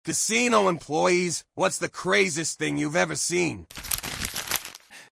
Casino employees, what's the craziest thing you've ever seen?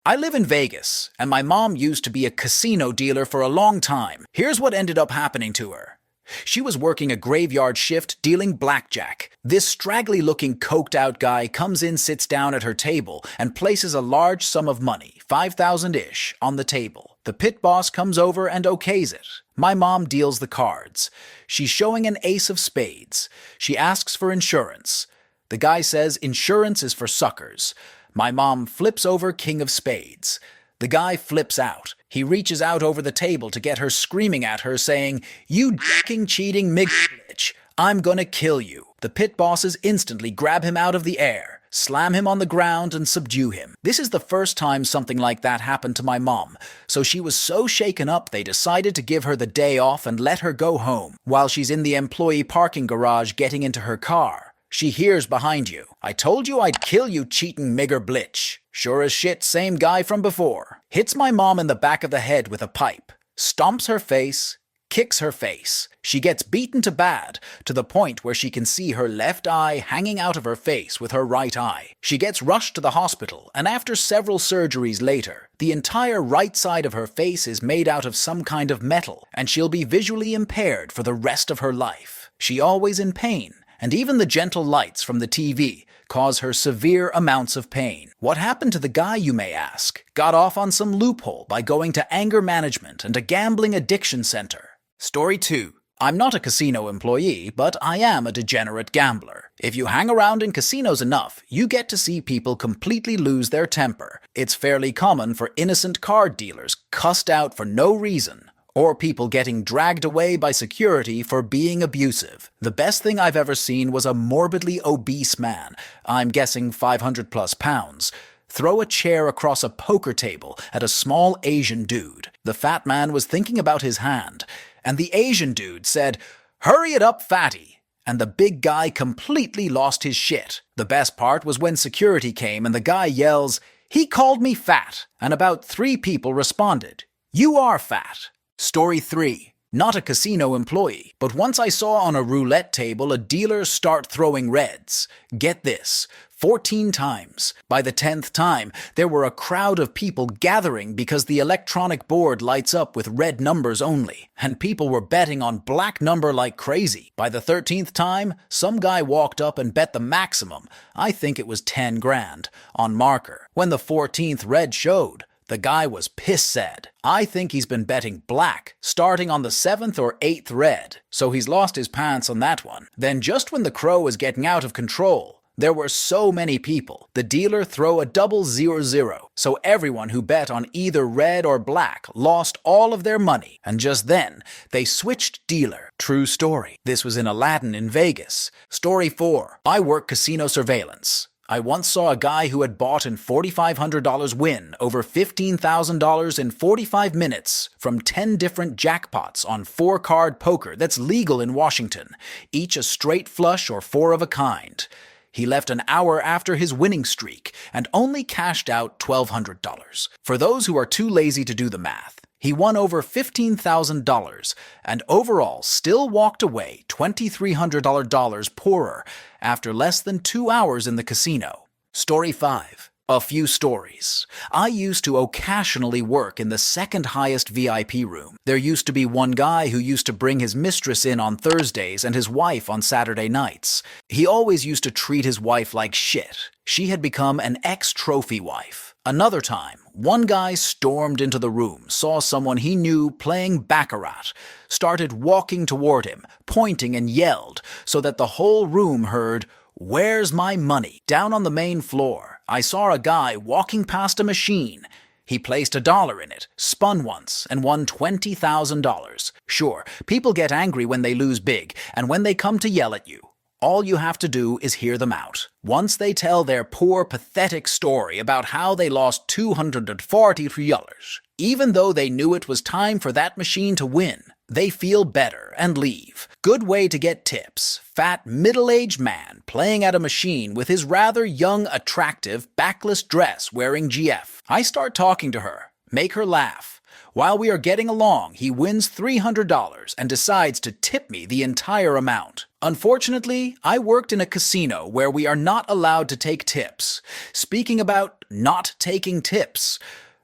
I live in Vegas, and my mom used to be a casino dealer for a long time. Here's what ended up happening to her. She was working a graveyard shift dealing blackjack. This straggly-looking coked-out guy comes in, sits down at her table, and places a large sum of money, 5,000-ish, on the table. The pit boss comes over and okays it. My mom deals the cards. She's showing an ace of spades. She asks for insurance. The guy says insurance is for suckers. My mom flips over king of spades. The guy flips out. He reaches out over the table to get her, screaming at her, saying, "You jacking, cheating bitch, I'm gonna kill you." The pit bosses instantly grab him out of the air, slam him on the ground, and subdue him. This is the first time something like that happened to my mom, so she was so shaken up they decided to give her the day off and let her go home. While she's in the employee parking garage getting into her car, she hears behind you, "I told you I'd kill you, cheatin' migger blitch." Sure as shit, same guy from before. Hits my mom in the back of the head with a pipe. Stomps her face, kicks her face. She gets beaten to bad, to the point where she can see her left eye hanging out of her face with her right eye. She gets rushed to the hospital, and after several surgeries later, the entire right side of her face is made out of some kind of metal, and she'll be visually impaired for the rest of her life. She always in pain, and even the gentle lights from the TV cause her severe amounts of pain. What happened to the guy, you may ask? Got off on some loophole by going to anger management and a gambling addiction center. Story 2. I'm not a casino employee, but I am a degenerate gambler. If you hang around in casinos enough, you get to see people completely lose their temper. It's fairly common for innocent card dealers cussed out for no reason, or people getting dragged away by security for being abusive. The best thing I've ever seen was a morbidly obese man, I'm guessing 500 plus pounds, throw a chair across a poker table at a small Asian dude. The fat man was thinking about his hand, and the Asian dude said, "Hurry it up, fatty," and the big guy completely lost his shit. The best part was when security came and the guy yells, "He called me fat," and about 3 people responded, "You are fat." Story 3. Not a casino employee, but once I saw on a roulette table a dealer start throwing reds. Get this, 14 times. By the 10th time, there were a crowd of people gathering because the electronic board lights up with red numbers only, and people were betting on black number like crazy. By the 13th time, some guy walked up and bet the maximum, I think it was 10 grand, on marker. When the 14th red showed, the guy was piss-sad. I think he's been betting black, starting on the 7th or 8th red, so he's lost his pants on that one. Then just when the crow is getting out of control, there were so many people, the dealer throw a double 0-0, so everyone who bet on either red or black lost all of their money, and just then, they switched dealer. True story. This was in Aladdin in Vegas. Story 4. I work casino surveillance. I once saw a guy who had bought an $4,500 win over $15,000 in 45 minutes from 10 different jackpots on 4-card poker that's legal in Washington, each a straight flush or 4 of a kind. He left an hour after his winning streak and only cashed out $1,200. For those who are too lazy to do the math, he won over $15,000 and overall still walked away $2,300 poorer after less than 2 hours in the casino. Story 5. A few stories. I used to occasionally work in the second highest VIP room. There used to be one guy who used to bring his mistress in on Thursdays and his wife on Saturday nights. He always used to treat his wife like shit. She had become an ex-trophy wife. Another time, one guy stormed into the room, saw someone he knew playing baccarat, started walking toward him, pointing and yelled, so that the whole room heard, "Where's my money?" Down on the main floor, I saw a guy walking past a machine. He placed $1 in it, spun once, and won $20,000. Sure, people get angry when they lose big, and when they come to yell at you. All you have to do is hear them out. Once they tell their poor, pathetic story about how they lost $243, even though they knew it was time for that machine to win, they feel better and leave. Good way to get tips. Fat, middle-aged man playing at a machine with his rather young, attractive, backless dress wearing GF. I start talking to her, make her laugh. While we are getting along, he wins $300 and decides to tip me the entire amount. Unfortunately, I worked in a casino where we are not allowed to take tips. Speaking about not taking tips,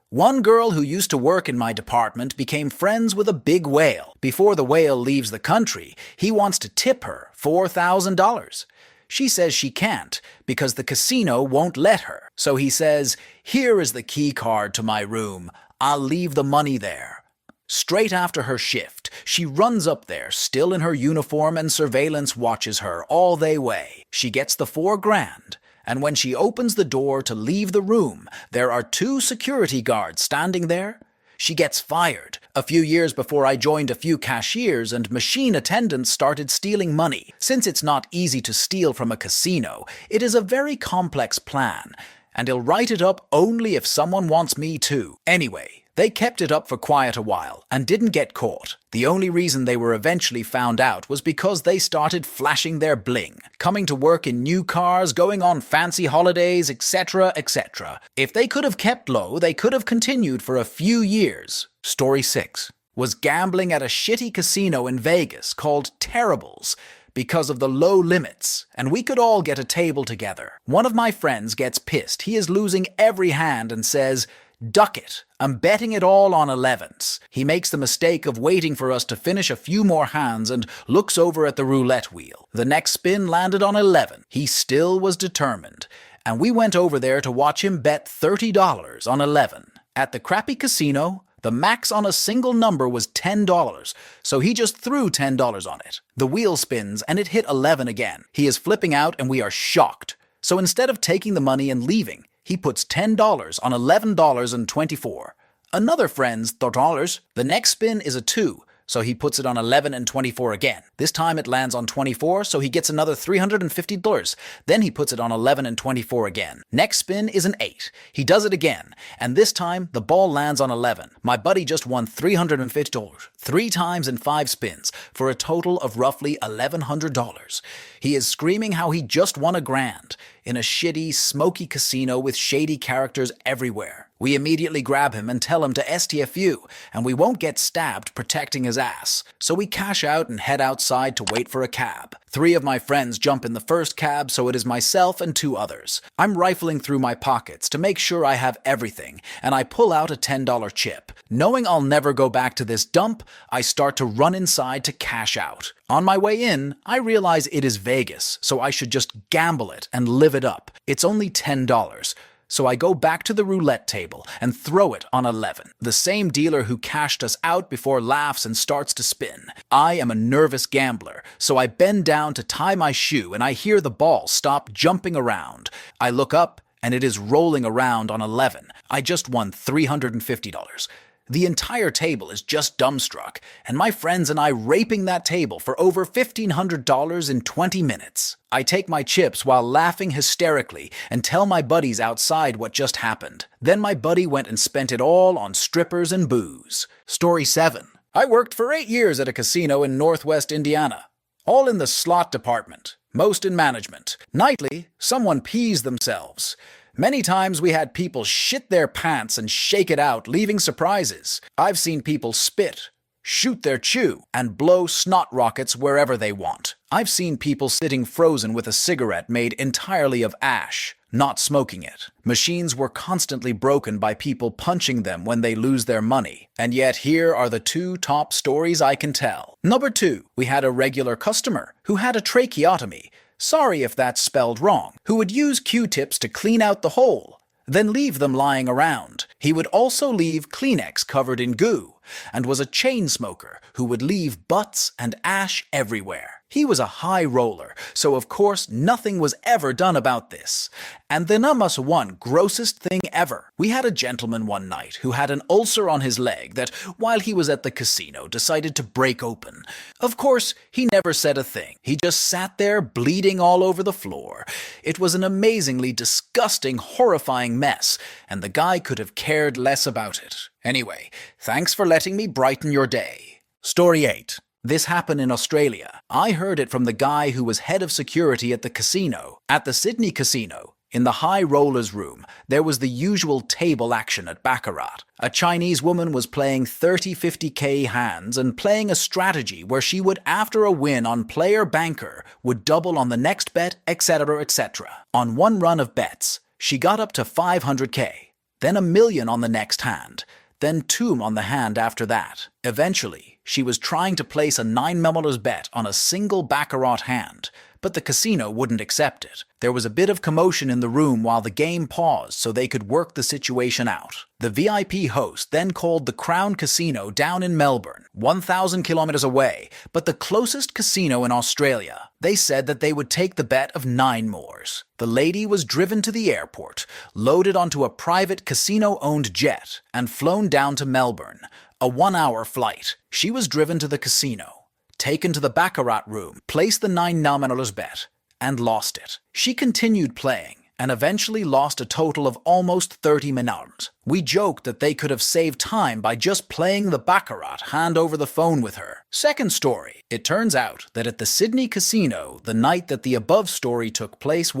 one girl who used to work in my department became friends with a big whale. Before the whale leaves the country, he wants to tip her $4,000. She says she can't because the casino won't let her. So he says, "Here is the key card to my room. I'll leave the money there." Straight after her shift, she runs up there, still in her uniform, and surveillance watches her all the way. She gets the $4,000, and when she opens the door to leave the room, there are 2 security guards standing there. She gets fired. A few years before I joined, a few cashiers and machine attendants started stealing money. Since it's not easy to steal from a casino, it is a very complex plan, and I'll write it up only if someone wants me to. Anyway, they kept it up for quite a while and didn't get caught. The only reason they were eventually found out was because they started flashing their bling, coming to work in new cars, going on fancy holidays, etc., etc. If they could have kept low, they could have continued for a few years. Story 6 was gambling at a shitty casino in Vegas called Terribles because of the low limits, and we could all get a table together. One of my friends gets pissed. He is losing every hand and says, "Duck it. I'm betting it all on 11s. He makes the mistake of waiting for us to finish a few more hands and looks over at the roulette wheel. The next spin landed on 11. He still was determined, and we went over there to watch him bet $30 on 11. At the crappy casino, the max on a single number was $10, so he just threw $10 on it. The wheel spins, and it hit 11 again. He is flipping out, and we are shocked. So instead of taking the money and leaving, he puts $10 on $11.24. Another friend's $30. The next spin is a 2, so he puts it on 11 and 24 again. This time it lands on 24, so he gets another $350. Then he puts it on 11 and 24 again. Next spin is an 8. He does it again, and this time the ball lands on 11. My buddy just won $350, 3 times in 5 spins, for a total of roughly $1,100. He is screaming how he just won $1,000 in a shitty, smoky casino with shady characters everywhere. We immediately grab him and tell him to STFU, and we won't get stabbed protecting his ass. So we cash out and head outside to wait for a cab. 3 of my friends jump in the first cab, so it is myself and 2 others. I'm rifling through my pockets to make sure I have everything, and I pull out a $10 chip. Knowing I'll never go back to this dump, I start to run inside to cash out. On my way in, I realize it is Vegas, so I should just gamble it and live it up. It's only $10. So I go back to the roulette table and throw it on 11. The same dealer who cashed us out before laughs and starts to spin. I am a nervous gambler, so I bend down to tie my shoe and I hear the ball stop jumping around. I look up and it is rolling around on 11. I just won $350. The entire table is just dumbstruck, and my friends and I raping that table for over $1,500 in 20 minutes. I take my chips while laughing hysterically and tell my buddies outside what just happened. Then my buddy went and spent it all on strippers and booze. Story 7. I worked for 8 years at a casino in Northwest Indiana, all in the slot department, most in management. Nightly, someone pees themselves. Many times we had people shit their pants and shake it out, leaving surprises. I've seen people spit, shoot their chew, and blow snot rockets wherever they want. I've seen people sitting frozen with a cigarette made entirely of ash, not smoking it. Machines were constantly broken by people punching them when they lose their money. And yet here are the 2 top stories I can tell. Number 2, we had a regular customer who had a tracheotomy. Sorry if that's spelled wrong, who would use Q-tips to clean out the hole, then leave them lying around. He would also leave Kleenex covered in goo, and was a chain smoker who would leave butts and ash everywhere. He was a high roller, so of course nothing was ever done about this. And the #1 grossest thing ever. We had a gentleman one night who had an ulcer on his leg that, while he was at the casino, decided to break open. Of course, he never said a thing. He just sat there bleeding all over the floor. It was an amazingly disgusting, horrifying mess, and the guy could have cared less about it. Anyway, thanks for letting me brighten your day. Story 8. This happened in Australia. I heard it from the guy who was head of security at the casino. At the Sydney Casino, In the high rollers room, there was the usual table action at Baccarat. A Chinese woman was playing 30-50K hands and playing a strategy where she would, after a win on player banker, would double on the next bet, etc., etc. On one run of bets, she got up to 500K, then 1,000,000 on the next hand, then 2 on the hand after that. Eventually, she was trying to place a 9 bet on a single Baccarat hand, but the casino wouldn't accept it. There was a bit of commotion in the room while the game paused so they could work the situation out. The VIP host then called the Crown Casino down in Melbourne, 1,000 kilometers away, but the closest casino in Australia. They said that they would take the bet of 9 Moors. The lady was driven to the airport, loaded onto a private casino-owned jet, and flown down to Melbourne, a 1-hour flight. She was driven to the casino, taken to the Baccarat room, placed the 9 nominals bet, and lost it. She continued playing, and eventually lost a total of almost 30 minarms. We joked that they could have saved time by just playing the Baccarat hand over the phone with her. Second story. It turns out that at the Sydney Casino, the night that the above story took place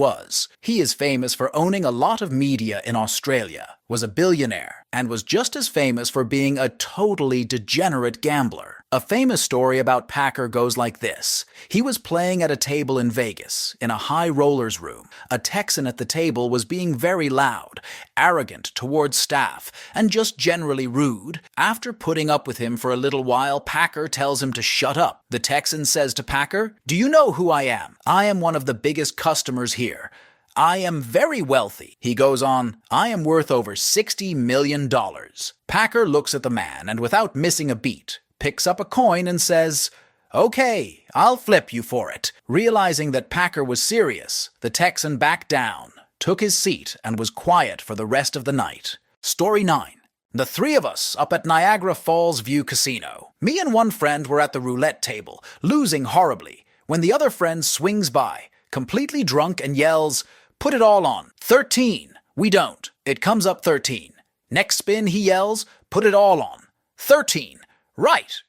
he is famous for owning a lot of media in Australia, was a billionaire, and was just as famous for being a totally degenerate gambler. A famous story about Packer goes like this. He was playing at a table in Vegas, in a high rollers room. A Texan at the table was being very loud, arrogant towards staff, and just generally rude. After putting up with him for a little while, Packer tells him to shut up. The Texan says to Packer, "Do you know who I am? I am one of the biggest customers here. I am very wealthy." He goes on, "I am worth over $60 million. Packer looks at the man and without missing a beat, picks up a coin and says, "Okay, I'll flip you for it." Realizing that Packer was serious, the Texan backed down, took his seat, and was quiet for the rest of the night. Story 9. The 3 of us up at Niagara Falls View Casino. Me and one friend were at the roulette table, losing horribly, when the other friend swings by, completely drunk, and yells, "Put it all on. 13. We don't. It comes up 13. Next spin, he yells, "Put it all on. 13. Right.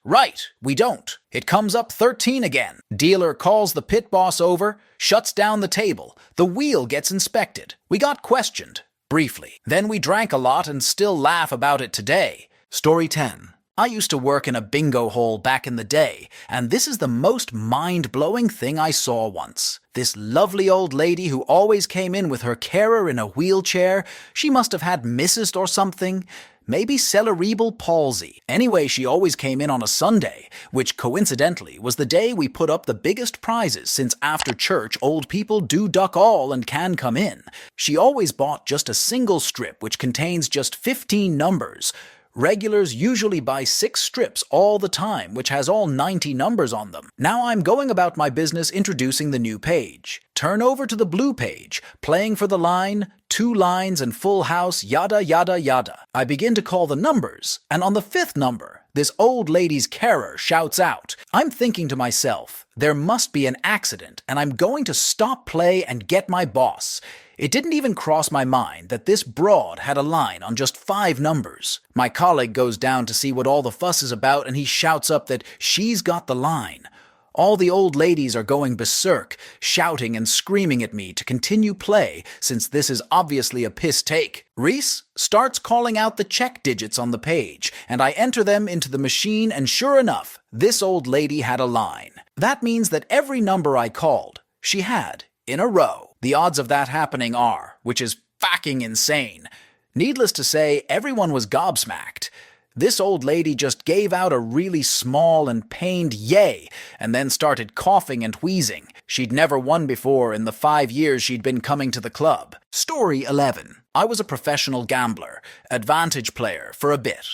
We don't. It comes up 13 again. Dealer calls the pit boss over, shuts down the table. The wheel gets inspected. We got questioned. Briefly. Then we drank a lot and still laugh about it today. Story 10. I used to work in a bingo hall back in the day, and this is the most mind-blowing thing I saw once. This lovely old lady who always came in with her carer in a wheelchair, she must have had Mrs. or something. Maybe cerebral palsy. Anyway, she always came in on a Sunday, which coincidentally was the day we put up the biggest prizes since after church old people do duck all and can come in. She always bought just a single strip which contains just 15 numbers. Regulars usually buy 6 strips all the time, which has all 90 numbers on them. Now I'm going about my business introducing the new page. Turn over to the blue page, playing for the line, 2 lines and full house, yada yada yada. I begin to call the numbers, and on the 5th number, this old lady's carer shouts out. I'm thinking to myself, there must be an accident, and I'm going to stop play and get my boss. It didn't even cross my mind that this broad had a line on just 5 numbers. My colleague goes down to see what all the fuss is about, and he shouts up that she's got the line. All the old ladies are going berserk, shouting and screaming at me to continue play, since this is obviously a piss take. Reese starts calling out the check digits on the page, and I enter them into the machine, and sure enough, this old lady had a line. That means that every number I called, she had, in a row. The odds of that happening are, which is fucking insane. Needless to say, everyone was gobsmacked. This old lady just gave out a really small and pained yay, and then started coughing and wheezing. She'd never won before in the 5 years she'd been coming to the club. Story 11. I was a professional gambler, advantage player for a bit,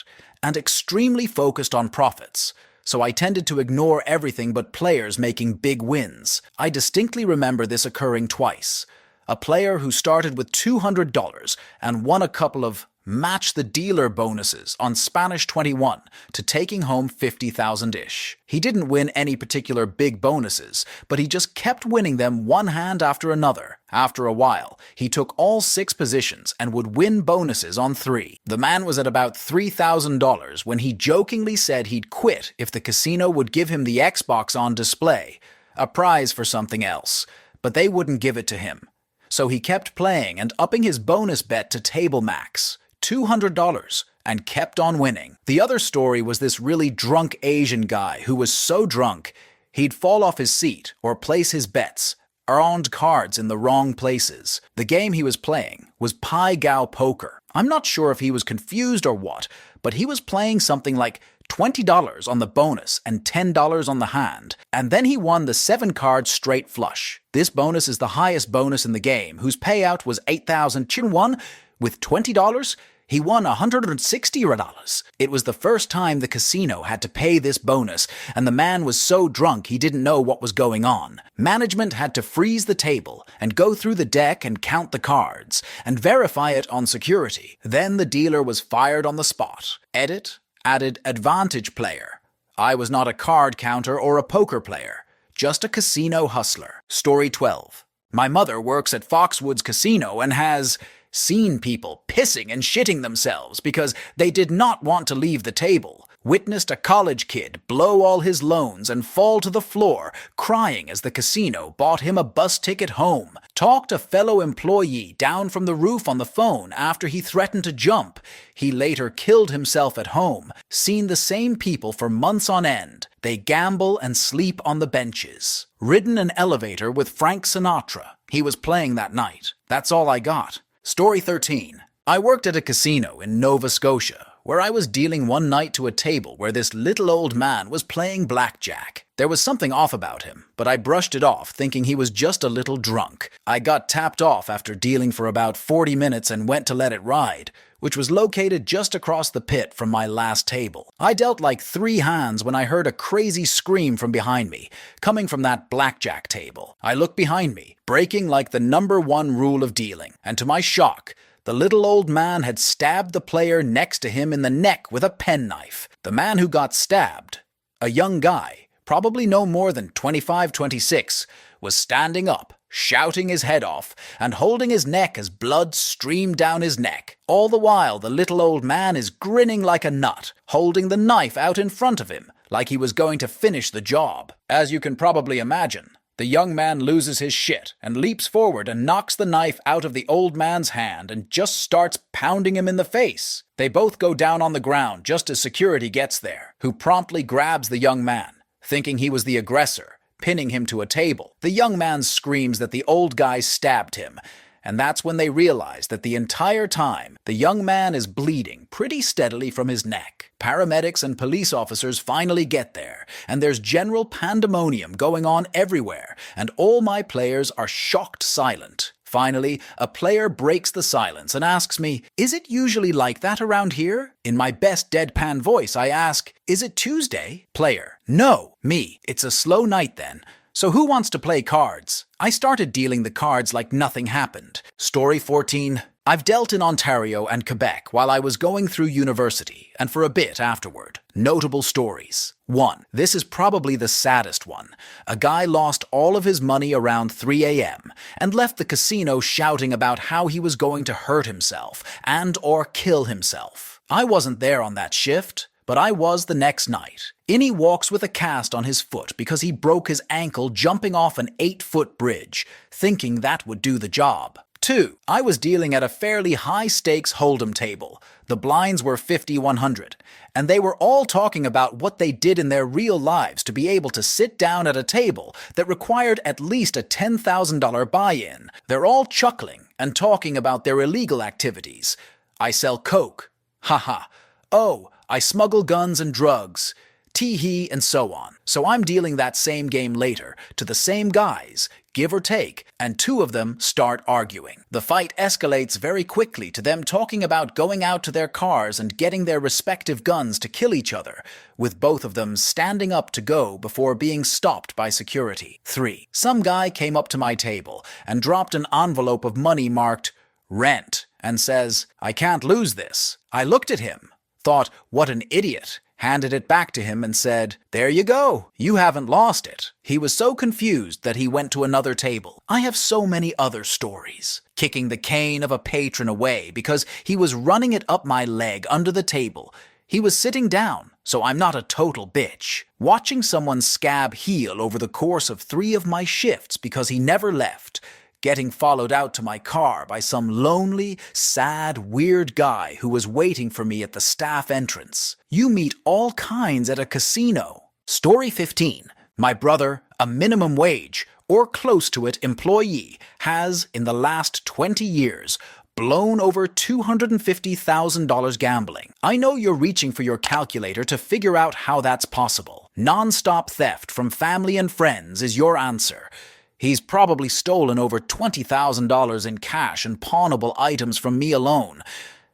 and extremely focused on profits. So I tended to ignore everything but players making big wins. I distinctly remember this occurring twice. A player who started with $200 and won a couple of match the dealer bonuses on Spanish 21 to taking home 50,000-ish. He didn't win any particular big bonuses, but he just kept winning them one hand after another. After a while, he took all 6 positions and would win bonuses on 3. The man was at about $3,000 when he jokingly said he'd quit if the casino would give him the Xbox on display, a prize for something else, but they wouldn't give it to him. So he kept playing and upping his bonus bet to table max, $200, and kept on winning. The other story was this really drunk Asian guy who was so drunk he'd fall off his seat or place his bets, earned cards in the wrong places. The game he was playing was Pai Gow Poker. I'm not sure if he was confused or what, but he was playing something like $20 on the bonus and $10 on the hand, and then he won the 7-card straight flush. This bonus is the highest bonus in the game, whose payout was 8,000 Chinwon. With $20, he won $160. It was the first time the casino had to pay this bonus, and the man was so drunk he didn't know what was going on. Management had to freeze the table and go through the deck and count the cards and verify it on security. Then the dealer was fired on the spot. Edit added advantage player. I was not a card counter or a poker player, just a casino hustler. Story 12. My mother works at Foxwoods Casino and has seen people pissing and shitting themselves because they did not want to leave the table, witnessed a college kid blow all his loans and fall to the floor, crying as the casino bought him a bus ticket home, talked a fellow employee down from the roof on the phone after he threatened to jump. He later killed himself at home, seen the same people for months on end. They gamble and sleep on the benches. Ridden an elevator with Frank Sinatra. He was playing that night. That's all I got. Story 13. I worked at a casino in Nova Scotia, where I was dealing one night to a table where this little old man was playing blackjack. There was something off about him, but I brushed it off, thinking he was just a little drunk. I got tapped off after dealing for about 40 minutes and went to let it ride, which was located just across the pit from my last table. I dealt like 3 hands when I heard a crazy scream from behind me, coming from that blackjack table. I looked behind me, breaking like the #1 rule of dealing, and to my shock, the little old man had stabbed the player next to him in the neck with a penknife. The man who got stabbed, a young guy, probably no more than 25, 26, was standing up, shouting his head off, and holding his neck as blood streamed down his neck. All the while, the little old man is grinning like a nut, holding the knife out in front of him, like he was going to finish the job. As you can probably imagine, the young man loses his shit and leaps forward and knocks the knife out of the old man's hand and just starts pounding him in the face. They both go down on the ground just as security gets there, who promptly grabs the young man, thinking he was the aggressor, pinning him to a table. The young man screams that the old guy stabbed him, and that's when they realize that the entire time, the young man is bleeding pretty steadily from his neck. Paramedics and police officers finally get there, and there's general pandemonium going on everywhere, and all my players are shocked silent. Finally, a player breaks the silence and asks me, "Is it usually like that around here?" In my best deadpan voice, I ask, "Is it Tuesday?" Player, "No." Me, "It's a slow night then. So who wants to play cards?" I started dealing the cards like nothing happened. Story 14. I've dealt in Ontario and Quebec while I was going through university, and for a bit afterward. Notable stories. 1. This is probably the saddest one. A guy lost all of his money around 3 a.m. and left the casino shouting about how he was going to hurt himself and or kill himself. I wasn't there on that shift, but I was the next night. In he walks with a cast on his foot because he broke his ankle jumping off an 8-foot bridge, thinking that would do the job. 2. I was dealing at a fairly high-stakes hold'em table. The blinds were 50-100, and they were all talking about what they did in their real lives to be able to sit down at a table that required at least a $10,000 buy-in. They're all chuckling and talking about their illegal activities. I sell coke. Haha. Oh, I smuggle guns and drugs. Tee-hee, and so on. So I'm dealing that same game later to the same guys, give or take, and 2 of them start arguing. The fight escalates very quickly to them talking about going out to their cars and getting their respective guns to kill each other, with both of them standing up to go before being stopped by security. 3. Some guy came up to my table and dropped an envelope of money marked rent and says, "I can't lose this." I looked at him, thought, what an idiot, handed it back to him and said, "There you go, you haven't lost it." He was so confused that he went to another table. I have so many other stories. Kicking the cane of a patron away because he was running it up my leg under the table. He was sitting down, so I'm not a total bitch. Watching someone scab heel over the course of 3 of my shifts because he never left. getting followed out to my car by some lonely, sad, weird guy who was waiting for me at the staff entrance. You meet all kinds at a casino. Story 15. My brother, a minimum wage, or close to it employee, has, in the last 20 years, blown over $250,000 gambling. I know you're reaching for your calculator to figure out how that's possible. Non-stop theft from family and friends is your answer. He's probably stolen over $20,000 in cash and pawnable items from me alone,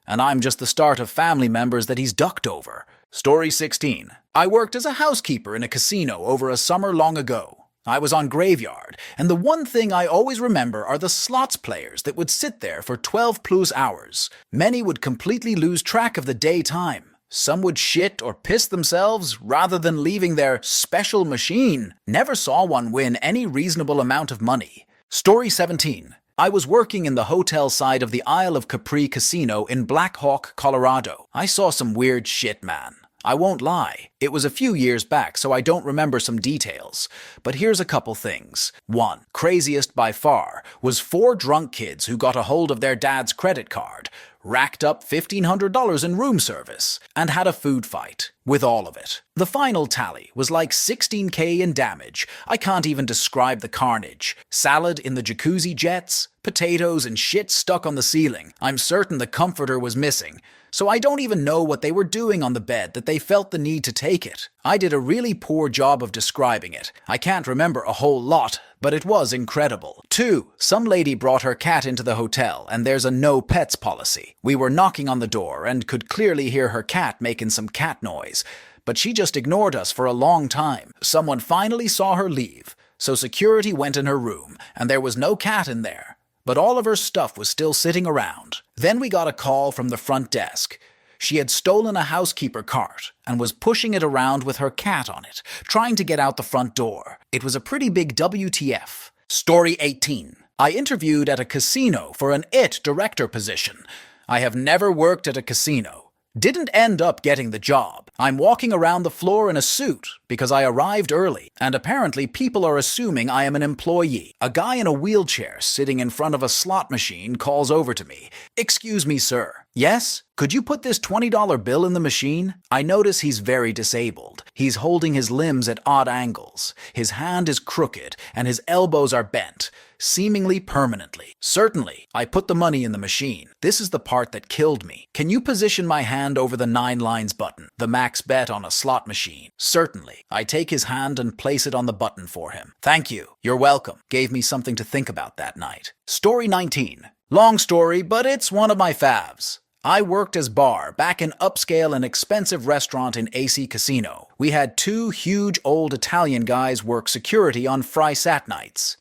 and I'm just the start of family members that he's ducked over. Story 16. I worked as a housekeeper in a casino over a summer long ago. I was on graveyard, and the one thing I always remember are the slots players that would sit there for 12 plus hours. Many would completely lose track of the daytime. Some would shit or piss themselves rather than leaving their special machine. Never saw one win any reasonable amount of money. Story 17. I was working in the hotel side of the Isle of Capri Casino in Black Hawk, Colorado. I saw some weird shit, man. I won't lie, it was a few years back, so I don't remember some details. But here's a couple things. One, craziest by far, was 4 drunk kids who got a hold of their dad's credit card, racked up $1,500 in room service, and had a food fight, with all of it. The final tally was like $16K in damage. I can't even describe the carnage. Salad in the jacuzzi jets, potatoes and shit stuck on the ceiling. I'm certain the comforter was missing. So I don't even know what they were doing on the bed that they felt the need to take it. I did a really poor job of describing it. I can't remember a whole lot, but it was incredible. 2. Some lady brought her cat into the hotel, and there's a no pets policy. We were knocking on the door and could clearly hear her cat making some cat noise, but she just ignored us for a long time. Someone finally saw her leave, so security went in her room, and there was no cat in there. But all of her stuff was still sitting around. Then we got a call from the front desk. She had stolen a housekeeper cart and was pushing it around with her cat on it, trying to get out the front door. It was a pretty big WTF. Story 18. I interviewed at a casino for an IT director position. I have never worked at a casino. Didn't end up getting the job. I'm walking around the floor in a suit because I arrived early, and apparently people are assuming I am an employee. A guy in a wheelchair sitting in front of a slot machine calls over to me. "Excuse me, sir." "Yes? Could you put this $20 bill in the machine?" I notice he's very disabled. He's holding his limbs at odd angles. His hand is crooked, and his elbows are bent, seemingly permanently. Certainly, I put the money in the machine. This is the part that killed me. "Can you position my hand over the 9 lines button, the max bet on a slot machine?" Certainly. I take his hand and place it on the button for him. "Thank you. You're welcome." Gave me something to think about that night. Story 19. Long story, but it's one of my faves. I worked as bar back in upscale and expensive restaurant in AC Casino. We had 2 huge old Italian guys work security on Fry-Sat nights.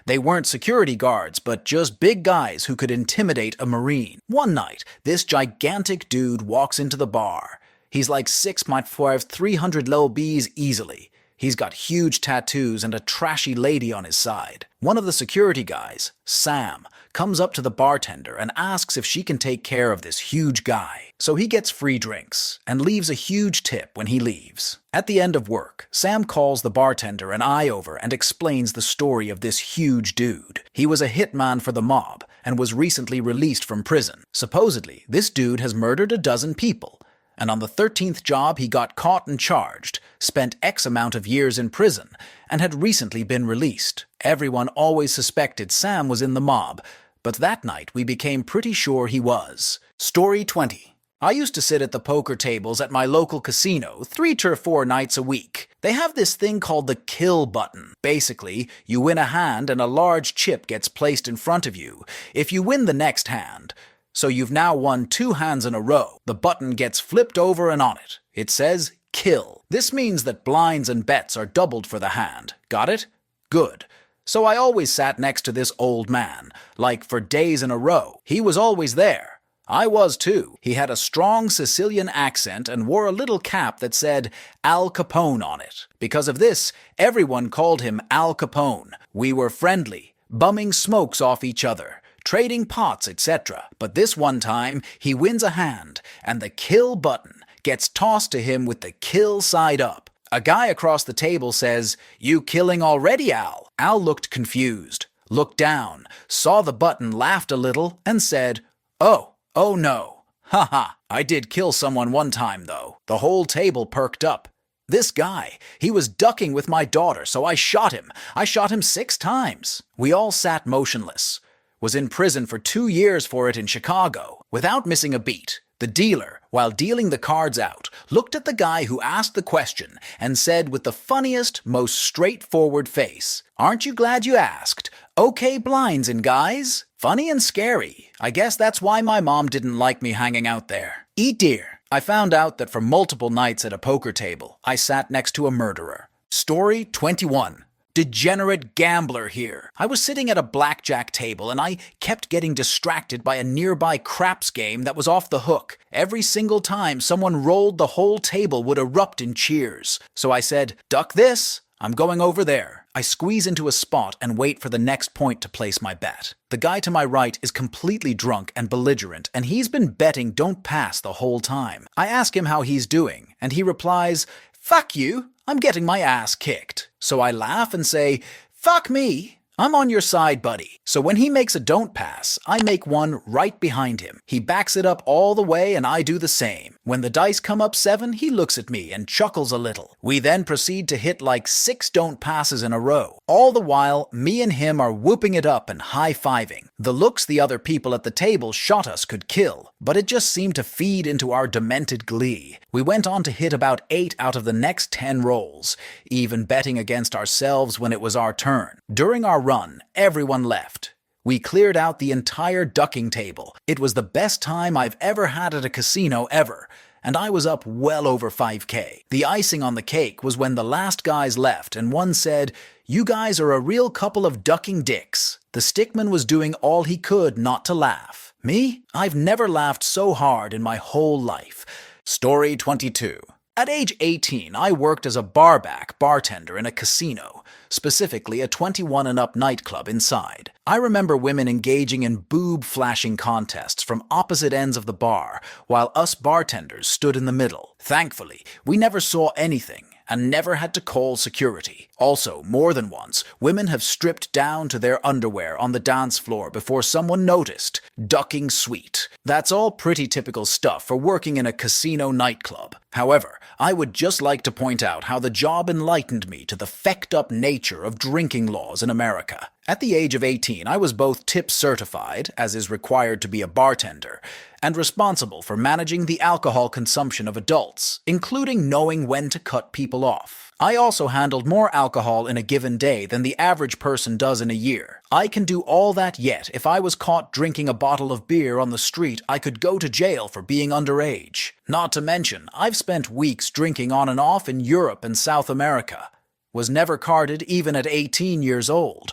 They weren't security guards, but just big guys who could intimidate a Marine. One night, this gigantic dude walks into the bar. He's like 6'5", 300 lbs easily. He's got huge tattoos and a trashy lady on his side. One of the security guys, Sam, comes up to the bartender and asks if she can take care of this huge guy. So he gets free drinks and leaves a huge tip when he leaves. At the end of work, Sam calls the bartender and I over and explains the story of this huge dude. He was a hitman for the mob and was recently released from prison. Supposedly, this dude has murdered a dozen people. And on the 13th job, he got caught and charged, spent X amount of years in prison, and had recently been released. Everyone always suspected Sam was in the mob, but that night we became pretty sure he was. Story 20. I used to sit at the poker tables at my local casino 3 to 4 nights a week. They have this thing called the kill button. Basically, you win a hand and a large chip gets placed in front of you if you win the next hand. So you've now won 2 hands in a row. The button gets flipped over and on it. It says, kill. This means that blinds and bets are doubled for the hand. Got it? Good. So I always sat next to this old man, like for days in a row. He was always there. I was too. He had a strong Sicilian accent and wore a little cap that said Al Capone on it. Because of this, everyone called him Al Capone. We were friendly, bumming smokes off each other, trading pots, etc. But this one time, he wins a hand, and the kill button gets tossed to him with the kill side up. A guy across the table says, "You killing already, Al?" Al looked confused. looked down, saw the button, laughed a little, and said, oh no. Haha, I did kill someone one time though. The whole table perked up. This guy, he was ducking with my daughter, so I shot him. I shot him 6 times. We all sat motionless. Was in prison for 2 years for it in Chicago. Without missing a beat, the dealer, while dealing the cards out, looked at the guy who asked the question and said with the funniest, most straightforward face, "Aren't you glad you asked? Okay, blinds and guys." Funny and scary. I guess that's why my mom didn't like me hanging out there. Eat dear. I found out that for multiple nights at a poker table, I sat next to a murderer. Story 21. Degenerate gambler here. I was sitting at a blackjack table and I kept getting distracted by a nearby craps game that was off the hook. Every single time someone rolled, the whole table would erupt in cheers. So I said, "Duck this. I'm going over there." I squeeze into a spot and wait for the next point to place my bet. The guy to my right is completely drunk and belligerent, and he's been betting don't pass the whole time. I ask him how he's doing, and he replies, "Fuck you, I'm getting my ass kicked." So I laugh and say, "Fuck me, I'm on your side, buddy." So when he makes a don't pass, I make one right behind him. He backs it up all the way and I do the same. When the dice come up 7, he looks at me and chuckles a little. We then proceed to hit like 6 don't passes in a row. All the while, me and him are whooping it up and high-fiving. The looks the other people at the table shot us could kill, but it just seemed to feed into our demented glee. We went on to hit about 8 out of the next 10 rolls, even betting against ourselves when it was our turn. During our run, everyone left. We cleared out the entire ducking table. It was the best time I've ever had at a casino ever, and I was up well over 5K. The icing on the cake was when the last guys left and one said, "You guys are a real couple of ducking dicks." The stickman was doing all he could not to laugh. Me? I've never laughed so hard in my whole life. Story 22. At age 18, I worked as a bartender in a casino, specifically a 21 and up nightclub inside. I remember women engaging in boob-flashing contests from opposite ends of the bar, while us bartenders stood in the middle. Thankfully, we never saw anything and never had to call security. Also, more than once, women have stripped down to their underwear on the dance floor before someone noticed. Ducking sweet. That's all pretty typical stuff for working in a casino nightclub. However, I would just like to point out how the job enlightened me to the fecked-up nature of drinking laws in America. At the age of 18, I was both tip certified, as is required to be a bartender, and responsible for managing the alcohol consumption of adults, including knowing when to cut people off. I also handled more alcohol in a given day than the average person does in a year. I can do all that, yet if I was caught drinking a bottle of beer on the street, I could go to jail for being underage. Not to mention, I've spent weeks drinking on and off in Europe and South America, was never carded even at 18 years old,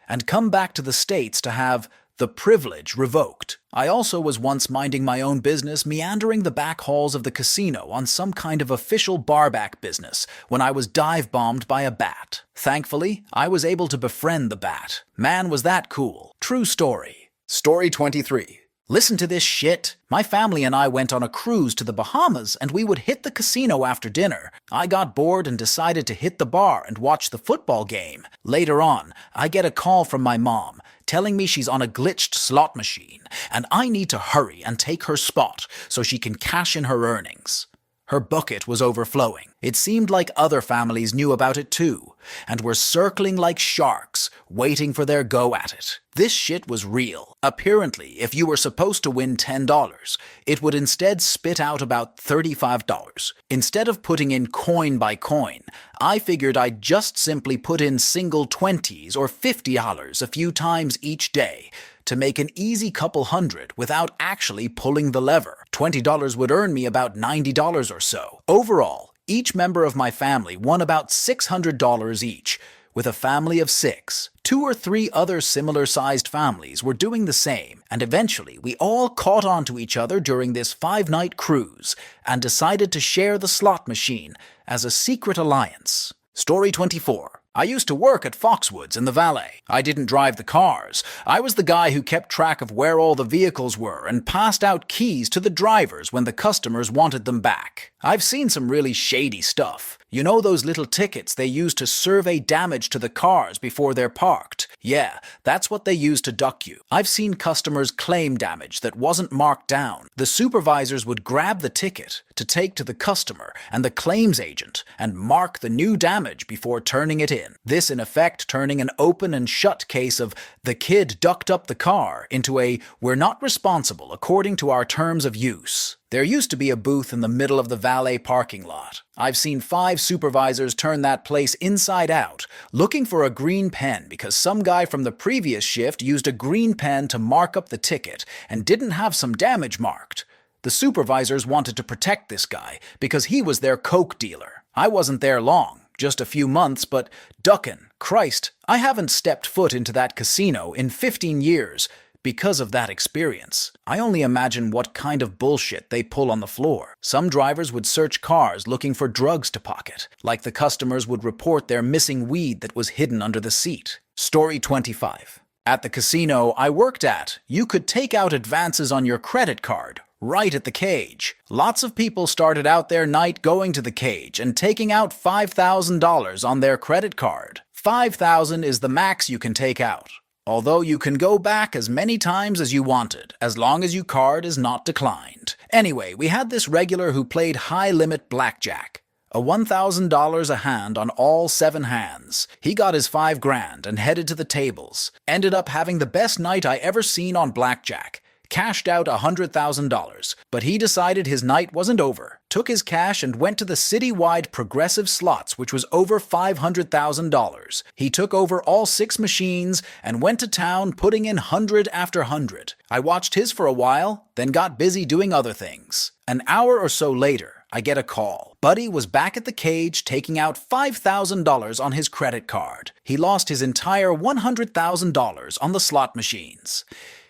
and come back to the States to have the privilege revoked. I also was once minding my own business, meandering the back halls of the casino on some kind of official barback business when I was dive-bombed by a bat. Thankfully, I was able to befriend the bat. Man, was that cool. True story. Story 23. Listen to this shit. My family and I went on a cruise to the Bahamas and we would hit the casino after dinner. I got bored and decided to hit the bar and watch the football game. Later on, I get a call from my mom telling me she's on a glitched slot machine and I need to hurry and take her spot so she can cash in her earnings. Her bucket was overflowing. It seemed like other families knew about it too, and were circling like sharks, waiting for their go at it. This shit was real. Apparently, if you were supposed to win $10, it would instead spit out about $35. Instead of putting in coin by coin, I figured I'd just simply put in single 20s or $50 a few times each day, to make an easy couple hundred without actually pulling the lever. $20 would earn me about $90 or so. Overall, each member of my family won about $600 each, with a family of 6. 2 or 3 other similar-sized families were doing the same, and eventually we all caught on to each other during this 5-night cruise and decided to share the slot machine as a secret alliance. Story 24. I used to work at Foxwoods in the Valley. I didn't drive the cars. I was the guy who kept track of where all the vehicles were and passed out keys to the drivers when the customers wanted them back. I've seen some really shady stuff. You know those little tickets they use to survey damage to the cars before they're parked? Yeah, that's what they use to duck you. I've seen customers claim damage that wasn't marked down. The supervisors would grab the ticket to take to the customer and the claims agent and mark the new damage before turning it in. This in effect turning an open and shut case of the kid ducked up the car into a we're not responsible according to our terms of use. There used to be a booth in the middle of the valet parking lot. I've seen 5 supervisors turn that place inside out, looking for a green pen because some guy from the previous shift used a green pen to mark up the ticket and didn't have some damage marked. The supervisors wanted to protect this guy because he was their coke dealer. I wasn't there long, just a few months, but duckin', Christ, I haven't stepped foot into that casino in 15 years. Because of that experience, I only imagine what kind of bullshit they pull on the floor. Some drivers would search cars looking for drugs to pocket, like the customers would report their missing weed that was hidden under the seat. Story 25. At the casino I worked at, you could take out advances on your credit card right at the cage. Lots of people started out their night going to the cage and taking out $5,000 on their credit card. $5,000 is the max you can take out. Although you can go back as many times as you wanted, as long as your card is not declined. Anyway, we had this regular who played high-limit blackjack. A $1,000 a hand on all 7 hands. He got his $5,000 and headed to the tables. Ended up having the best night I ever seen on blackjack. Cashed out $100,000, but he decided his night wasn't over, took his cash and went to the citywide Progressive Slots, which was over $500,000. He took over all 6 machines and went to town putting in 100 after 100. I watched his for a while, then got busy doing other things. An hour or so later, I get a call. Buddy was back at the cage taking out $5,000 on his credit card. He lost his entire $100,000 on the slot machines.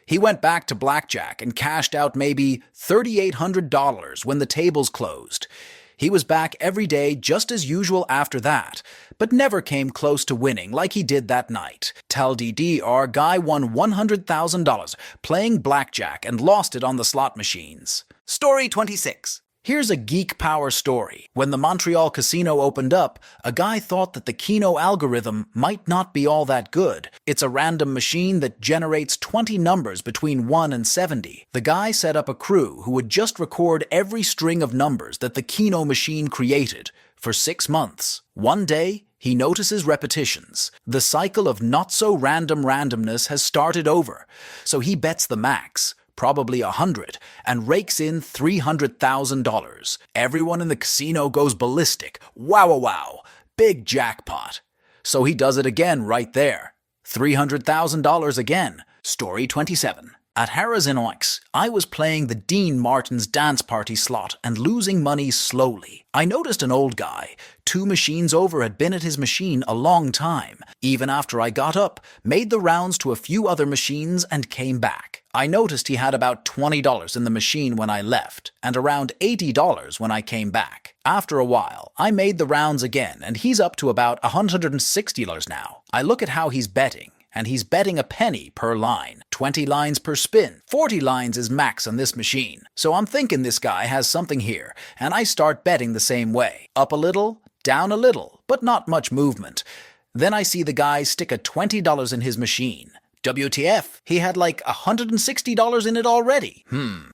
He went back to blackjack and cashed out maybe $3,800 when the tables closed. He was back every day just as usual after that, but never came close to winning like he did that night. Tell DD our guy won $100,000 playing blackjack and lost it on the slot machines. Story 26. Here's a geek power story. When the Montreal casino opened up, a guy thought that the Keno algorithm might not be all that good. It's a random machine that generates 20 numbers between 1 and 70. The guy set up a crew who would just record every string of numbers that the Keno machine created for 6 months. One day, he notices repetitions. The cycle of not-so-random randomness has started over, so he bets the max, probably 100, and rakes in $300,000. Everyone in the casino goes ballistic. Wow, wow, wow. Big jackpot. So he does it again right there. $300,000 again. Story 27. At Harrah's in Oix, I was playing the Dean Martin's dance party slot and losing money slowly. I noticed an old guy, 2 machines over, had been at his machine a long time. Even after I got up, made the rounds to a few other machines and came back. I noticed he had about $20 in the machine when I left, and around $80 when I came back. After a while, I made the rounds again, and he's up to about $160 now. I look at how he's betting, and he's betting a penny per line. 20 lines per spin. 40 lines is max on this machine. So I'm thinking this guy has something here, and I start betting the same way. Up a little, down a little, but not much movement. Then I see the guy stick a $20 in his machine. WTF, he had like $160 in it already.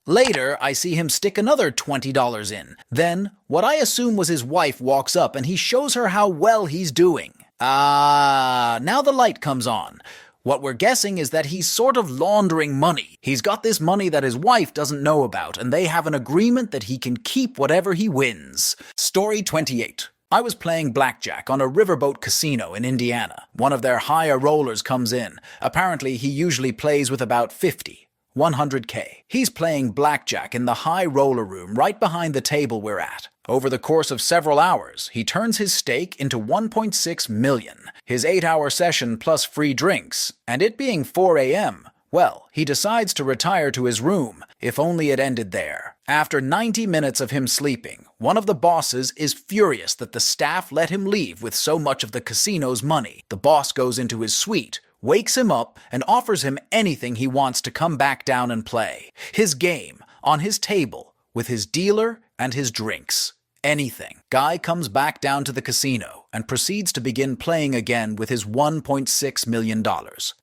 Later, I see him stick another $20 in. Then, what I assume was his wife walks up and he shows her how well he's doing. Now the light comes on. What we're guessing is that he's sort of laundering money. He's got this money that his wife doesn't know about, and they have an agreement that he can keep whatever he wins. Story 28. I was playing blackjack on a riverboat casino in Indiana. One of their higher rollers comes in. Apparently, he usually plays with about 50. 100K. He's playing blackjack in the high roller room right behind the table we're at. Over the course of several hours, he turns his stake into $1.6 million. His 8-hour session plus free drinks, and it being 4 a.m., well, he decides to retire to his room, if only it ended there. After 90 minutes of him sleeping, one of the bosses is furious that the staff let him leave with so much of the casino's money. The boss goes into his suite, wakes him up, and offers him anything he wants to come back down and play. His game, on his table, with his dealer and his drinks. anything. Guy comes back down to the casino and proceeds to begin playing again with his $1.6 million.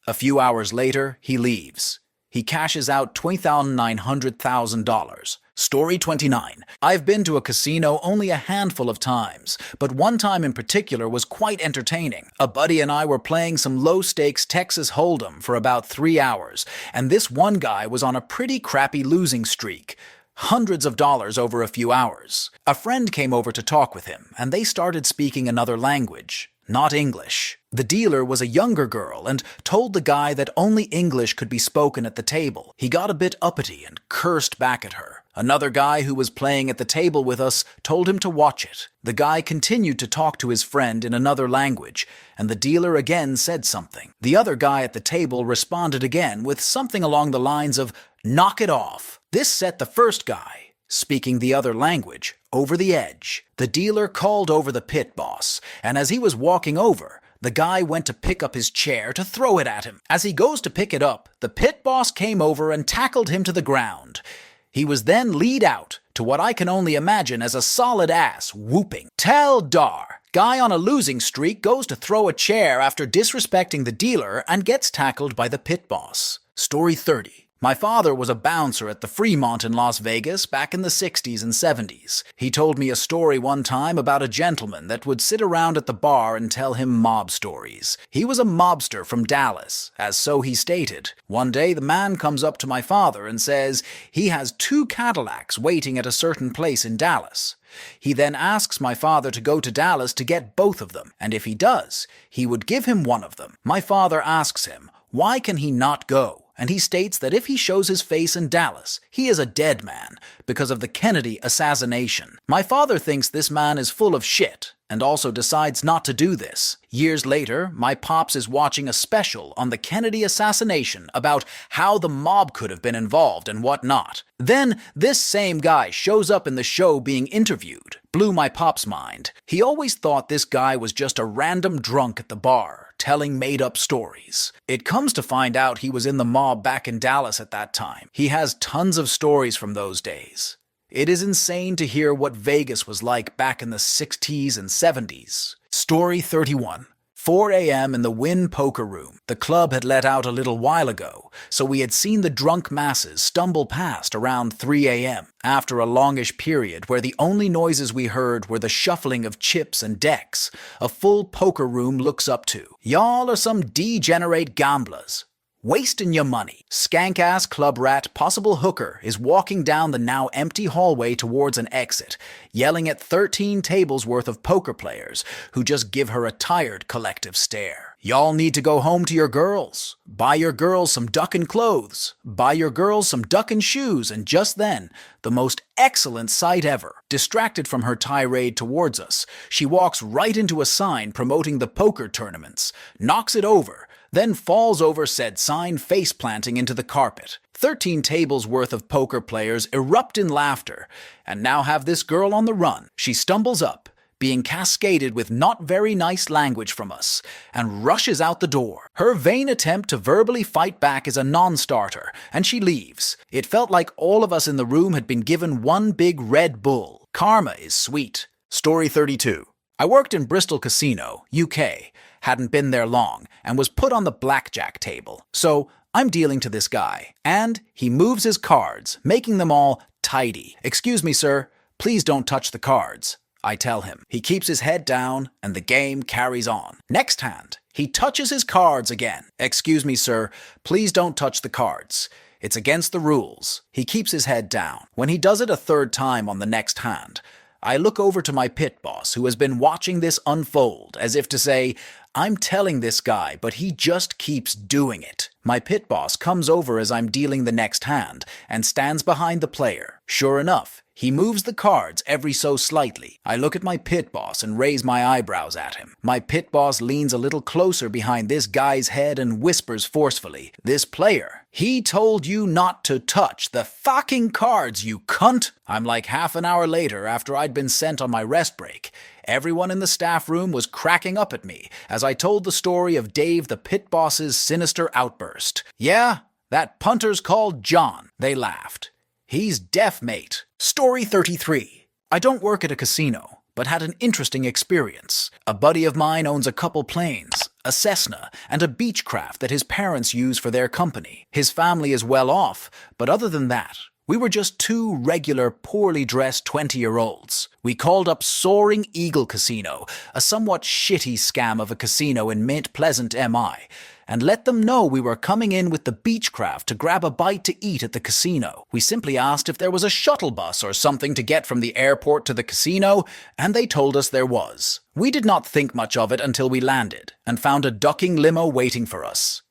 A few hours later, he leaves. He cashes out $29,000. Story 29. I've been to a casino only a handful of times, but one time in particular was quite entertaining. A buddy and I were playing some low-stakes Texas Hold'em for about 3 hours, and this one guy was on a pretty crappy losing streak. Hundreds of dollars over a few hours. A friend came over to talk with him, and they started speaking another language, not English. The dealer was a younger girl and told the guy that only English could be spoken at the table. He got a bit uppity and cursed back at her. Another guy who was playing at the table with us told him to watch it. The guy continued to talk to his friend in another language, and the dealer again said something. The other guy at the table responded again with something along the lines of, "Knock it off." This set the first guy, speaking the other language, over the edge. The dealer called over the pit boss, and as he was walking over, the guy went to pick up his chair to throw it at him. As he goes to pick it up, the pit boss came over and tackled him to the ground. He was then lead out to what I can only imagine as a solid ass whooping. Tell Dar, guy on a losing streak goes to throw a chair after disrespecting the dealer and gets tackled by the pit boss. Story 30. My father was a bouncer at the Fremont in Las Vegas back in the 60s and 70s. He told me a story one time about a gentleman that would sit around at the bar and tell him mob stories. He was a mobster from Dallas, as so he stated. One day the man comes up to my father and says he has 2 Cadillacs waiting at a certain place in Dallas. He then asks my father to go to Dallas to get both of them, and if he does, he would give him one of them. My father asks him, why can he not go? And he states that if he shows his face in Dallas, he is a dead man because of the Kennedy assassination. My father thinks this man is full of shit and also decides not to do this. Years later, my pops is watching a special on the Kennedy assassination about how the mob could have been involved and whatnot. Then this same guy shows up in the show being interviewed. Blew my pop's mind. He always thought this guy was just a random drunk at the bar, telling made-up stories. It comes to find out he was in the mob back in Dallas at that time. He has tons of stories from those days. It is insane to hear what Vegas was like back in the 60s and 70s. Story 31. 4 a.m. in the Wynn Poker Room. The club had let out a little while ago, so we had seen the drunk masses stumble past around 3 a.m. After a longish period where the only noises we heard were the shuffling of chips and decks, a full poker room looks up to. Y'all are some degenerate gamblers. Wasting your money. Skank-ass club rat possible hooker is walking down the now empty hallway towards an exit, yelling at 13 tables worth of poker players who just give her a tired collective stare. Y'all need to go home to your girls. Buy your girls some duckin' clothes. Buy your girls some duckin' shoes, and just then, the most excellent sight ever. Distracted from her tirade towards us, she walks right into a sign promoting the poker tournaments, knocks it over, then falls over said sign face-planting into the carpet. 13 tables worth of poker players erupt in laughter, and now have this girl on the run. She stumbles up, being cascaded with not very nice language from us, and rushes out the door. Her vain attempt to verbally fight back is a non-starter, and she leaves. It felt like all of us in the room had been given one big Red Bull. Karma is sweet. Story 32. I worked in Bristol Casino, UK, hadn't been there long, and was put on the blackjack table. So I'm dealing to this guy, and he moves his cards, making them all tidy. "Excuse me, sir, please don't touch the cards," I tell him. He keeps his head down, and the game carries on. Next hand, he touches his cards again. "Excuse me, sir, please don't touch the cards. It's against the rules." He keeps his head down. When he does it a third time on the next hand, I look over to my pit boss, who has been watching this unfold, as if to say, I'm telling this guy, but he just keeps doing it. My pit boss comes over as I'm dealing the next hand, and stands behind the player. Sure enough, he moves the cards every so slightly. I look at my pit boss and raise my eyebrows at him. My pit boss leans a little closer behind this guy's head and whispers forcefully, "This player, he told you not to touch the fucking cards, you cunt!" I'm like half an hour later after I'd been sent on my rest break. Everyone in the staff room was cracking up at me as I told the story of Dave the pit boss's sinister outburst. "Yeah, that punter's called John." They laughed. "He's deaf, mate." Story 33. I don't work at a casino, but had an interesting experience. A buddy of mine owns a couple planes, a Cessna, and a Beechcraft that his parents use for their company. His family is well off, but other than that, we were just two regular, poorly dressed 20-year-olds. We called up Soaring Eagle Casino, a somewhat shitty scam of a casino in Mount Pleasant, MI, and let them know we were coming in with the Beechcraft to grab a bite to eat at the casino. We simply asked if there was a shuttle bus or something to get from the airport to the casino, and they told us there was. We did not think much of it until we landed, and found a ducking limo waiting for us.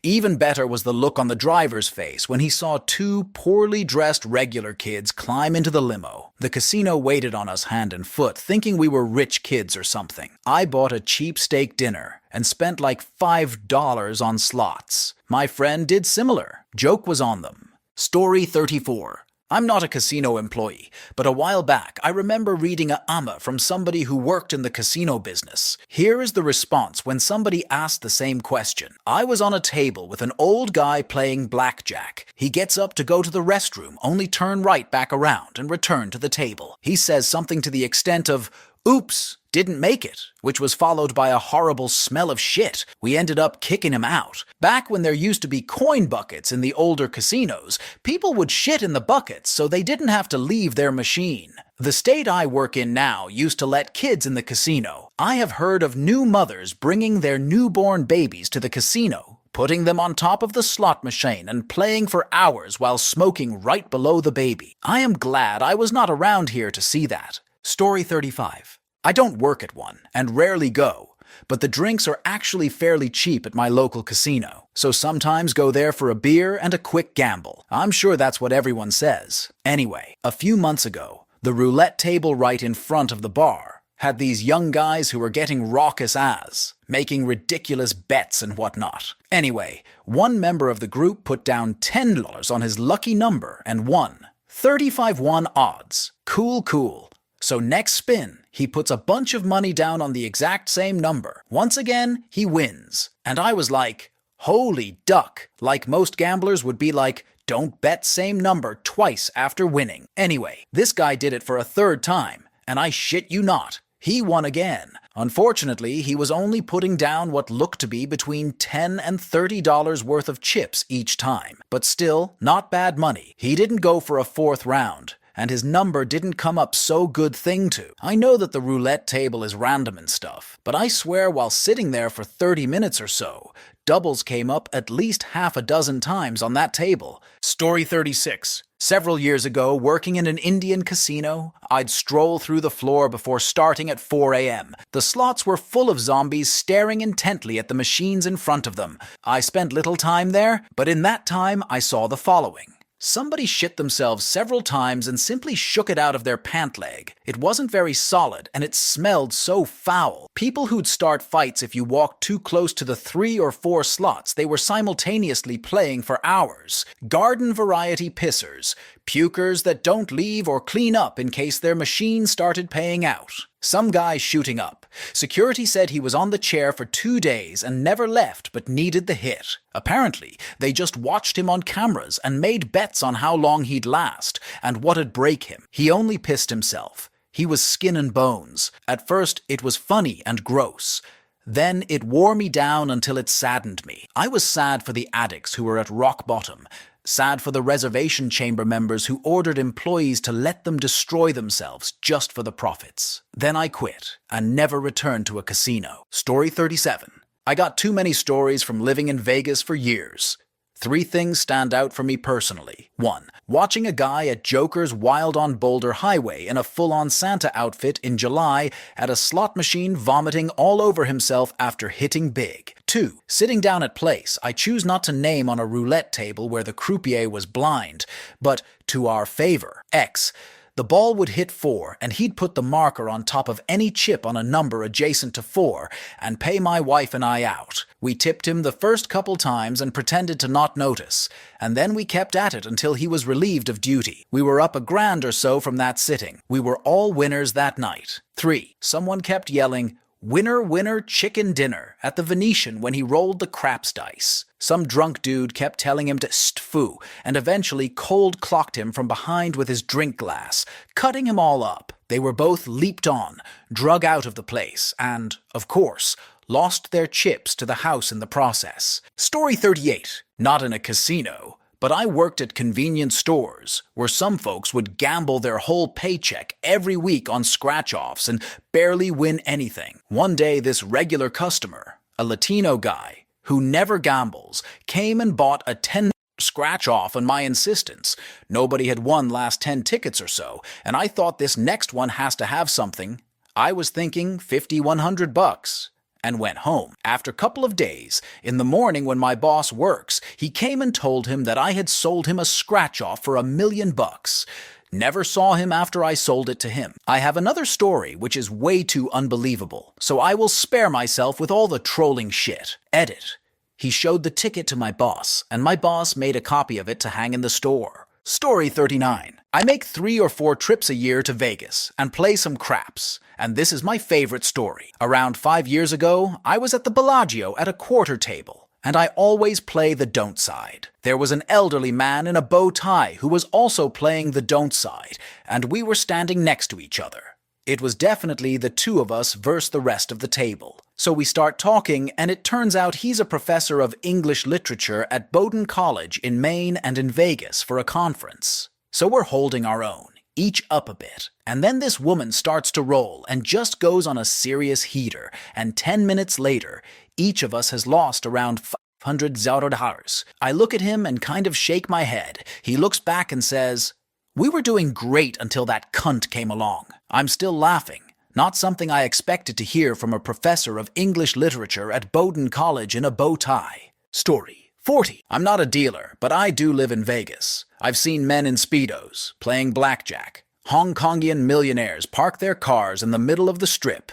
Even better was the look on the driver's face when he saw two poorly dressed regular kids climb into the limo. The casino waited on us hand and foot, thinking we were rich kids or something. I bought a cheap steak dinner and spent like $5 on slots. My friend did similar. Joke was on them. Story 34. I'm not a casino employee, but a while back I remember reading a amma from somebody who worked in the casino business. Here is the response when somebody asked the same question. I was on a table with an old guy playing blackjack. He gets up to go to the restroom, only turn right back around and return to the table. He says something to the extent of, "Oops, didn't make it," which was followed by a horrible smell of shit. We ended up kicking him out. Back when there used to be coin buckets in the older casinos, people would shit in the buckets so they didn't have to leave their machine. The state I work in now used to let kids in the casino. I have heard of new mothers bringing their newborn babies to the casino, putting them on top of the slot machine and playing for hours while smoking right below the baby. I am glad I was not around here to see that. Story 35. I don't work at one, and rarely go, but the drinks are actually fairly cheap at my local casino, so sometimes go there for a beer and a quick gamble. I'm sure that's what everyone says. Anyway, a few months ago, the roulette table right in front of the bar had these young guys who were getting raucous as, making ridiculous bets and whatnot. Anyway, one member of the group put down $10 on his lucky number and won. 35-1 odds. Cool. So next spin, he puts a bunch of money down on the exact same number. Once again, he wins. And I was like, holy duck. Like most gamblers would be like, don't bet same number twice after winning. Anyway, this guy did it for a third time, and I shit you not, he won again. Unfortunately, he was only putting down what looked to be between $10 and $30 worth of chips each time. But still, not bad money. He didn't go for a fourth round, and his number didn't come up so good thing to. I know that the roulette table is random and stuff, but I swear while sitting there for 30 minutes or so, doubles came up at least half a dozen times on that table. Story 36. Several years ago, working in an Indian casino, I'd stroll through the floor before starting at 4 a.m. The slots were full of zombies staring intently at the machines in front of them. I spent little time there, but in that time I saw the following. Somebody shit themselves several times and simply shook it out of their pant leg. It wasn't very solid, and it smelled so foul. People who'd start fights if you walked too close to the 3 or 4 slots they were simultaneously playing for hours. Garden variety pissers. Pukers that don't leave or clean up in case their machine started paying out. Some guy shooting up. Security said he was on the chair for 2 days and never left but needed the hit. Apparently, they just watched him on cameras and made bets on how long he'd last and what'd break him. He only pissed himself. He was skin and bones. At first, it was funny and gross. Then it wore me down until it saddened me. I was sad for the addicts who were at rock bottom. Sad for the reservation chamber members who ordered employees to let them destroy themselves just for the profits. Then I quit and never returned to a casino. Story 37. I got too many stories from living in Vegas for years. 3 things stand out for me personally. 1. Watching a guy at Joker's Wild on Boulder Highway in a full-on Santa outfit in July at a slot machine vomiting all over himself after hitting big. 2. Sitting down at place I choose not to name on a roulette table where the croupier was blind, but to our favor, X. The ball would hit 4, and he'd put the marker on top of any chip on a number adjacent to 4 and pay my wife and I out. We tipped him the first couple times and pretended to not notice, and then we kept at it until he was relieved of duty. We were up $1,000 or so from that sitting. We were all winners that night. 3. Someone kept yelling, Winner, winner, chicken dinner at the Venetian when he rolled the craps dice. Some drunk dude kept telling him to st-foo and eventually cold clocked him from behind with his drink glass, cutting him all up. They were both leaped on, drug out of the place, and, of course, lost their chips to the house in the process. Story 38. Not in a casino, but I worked at convenience stores, where some folks would gamble their whole paycheck every week on scratch-offs and barely win anything. One day, this regular customer, a Latino guy, who never gambles, came and bought a $10 scratch-off on my insistence. Nobody had won last 10 tickets or so, and I thought this next one has to have something. I was thinking $50-100. And went home. After a couple of days, in the morning when my boss works, he came and told him that I had sold him a scratch-off for $1 million. Never saw him after I sold it to him. I have another story which is way too unbelievable, so I will spare myself with all the trolling shit. Edit. He showed the ticket to my boss, and my boss made a copy of it to hang in the store. Story 39. I make 3 or 4 trips a year to Vegas and play some craps. And this is my favorite story. Around 5 years ago, I was at the Bellagio at a quarter table, and I always play the don't side. There was an elderly man in a bow tie who was also playing the don't side, and we were standing next to each other. It was definitely the two of us versus the rest of the table. So we start talking, and it turns out he's a professor of English literature at Bowdoin College in Maine and in Vegas for a conference. So we're holding our own, each up a bit. And then this woman starts to roll and just goes on a serious heater, and 10 minutes later, each of us has lost around $500. I look at him and kind of shake my head. He looks back and says, "We were doing great until that cunt came along." I'm still laughing. Not something I expected to hear from a professor of English literature at Bowdoin College in a bow tie. Story 40. I'm not a dealer, but I do live in Vegas. I've seen men in Speedos, playing blackjack. Hong Kongian millionaires park their cars in the middle of the strip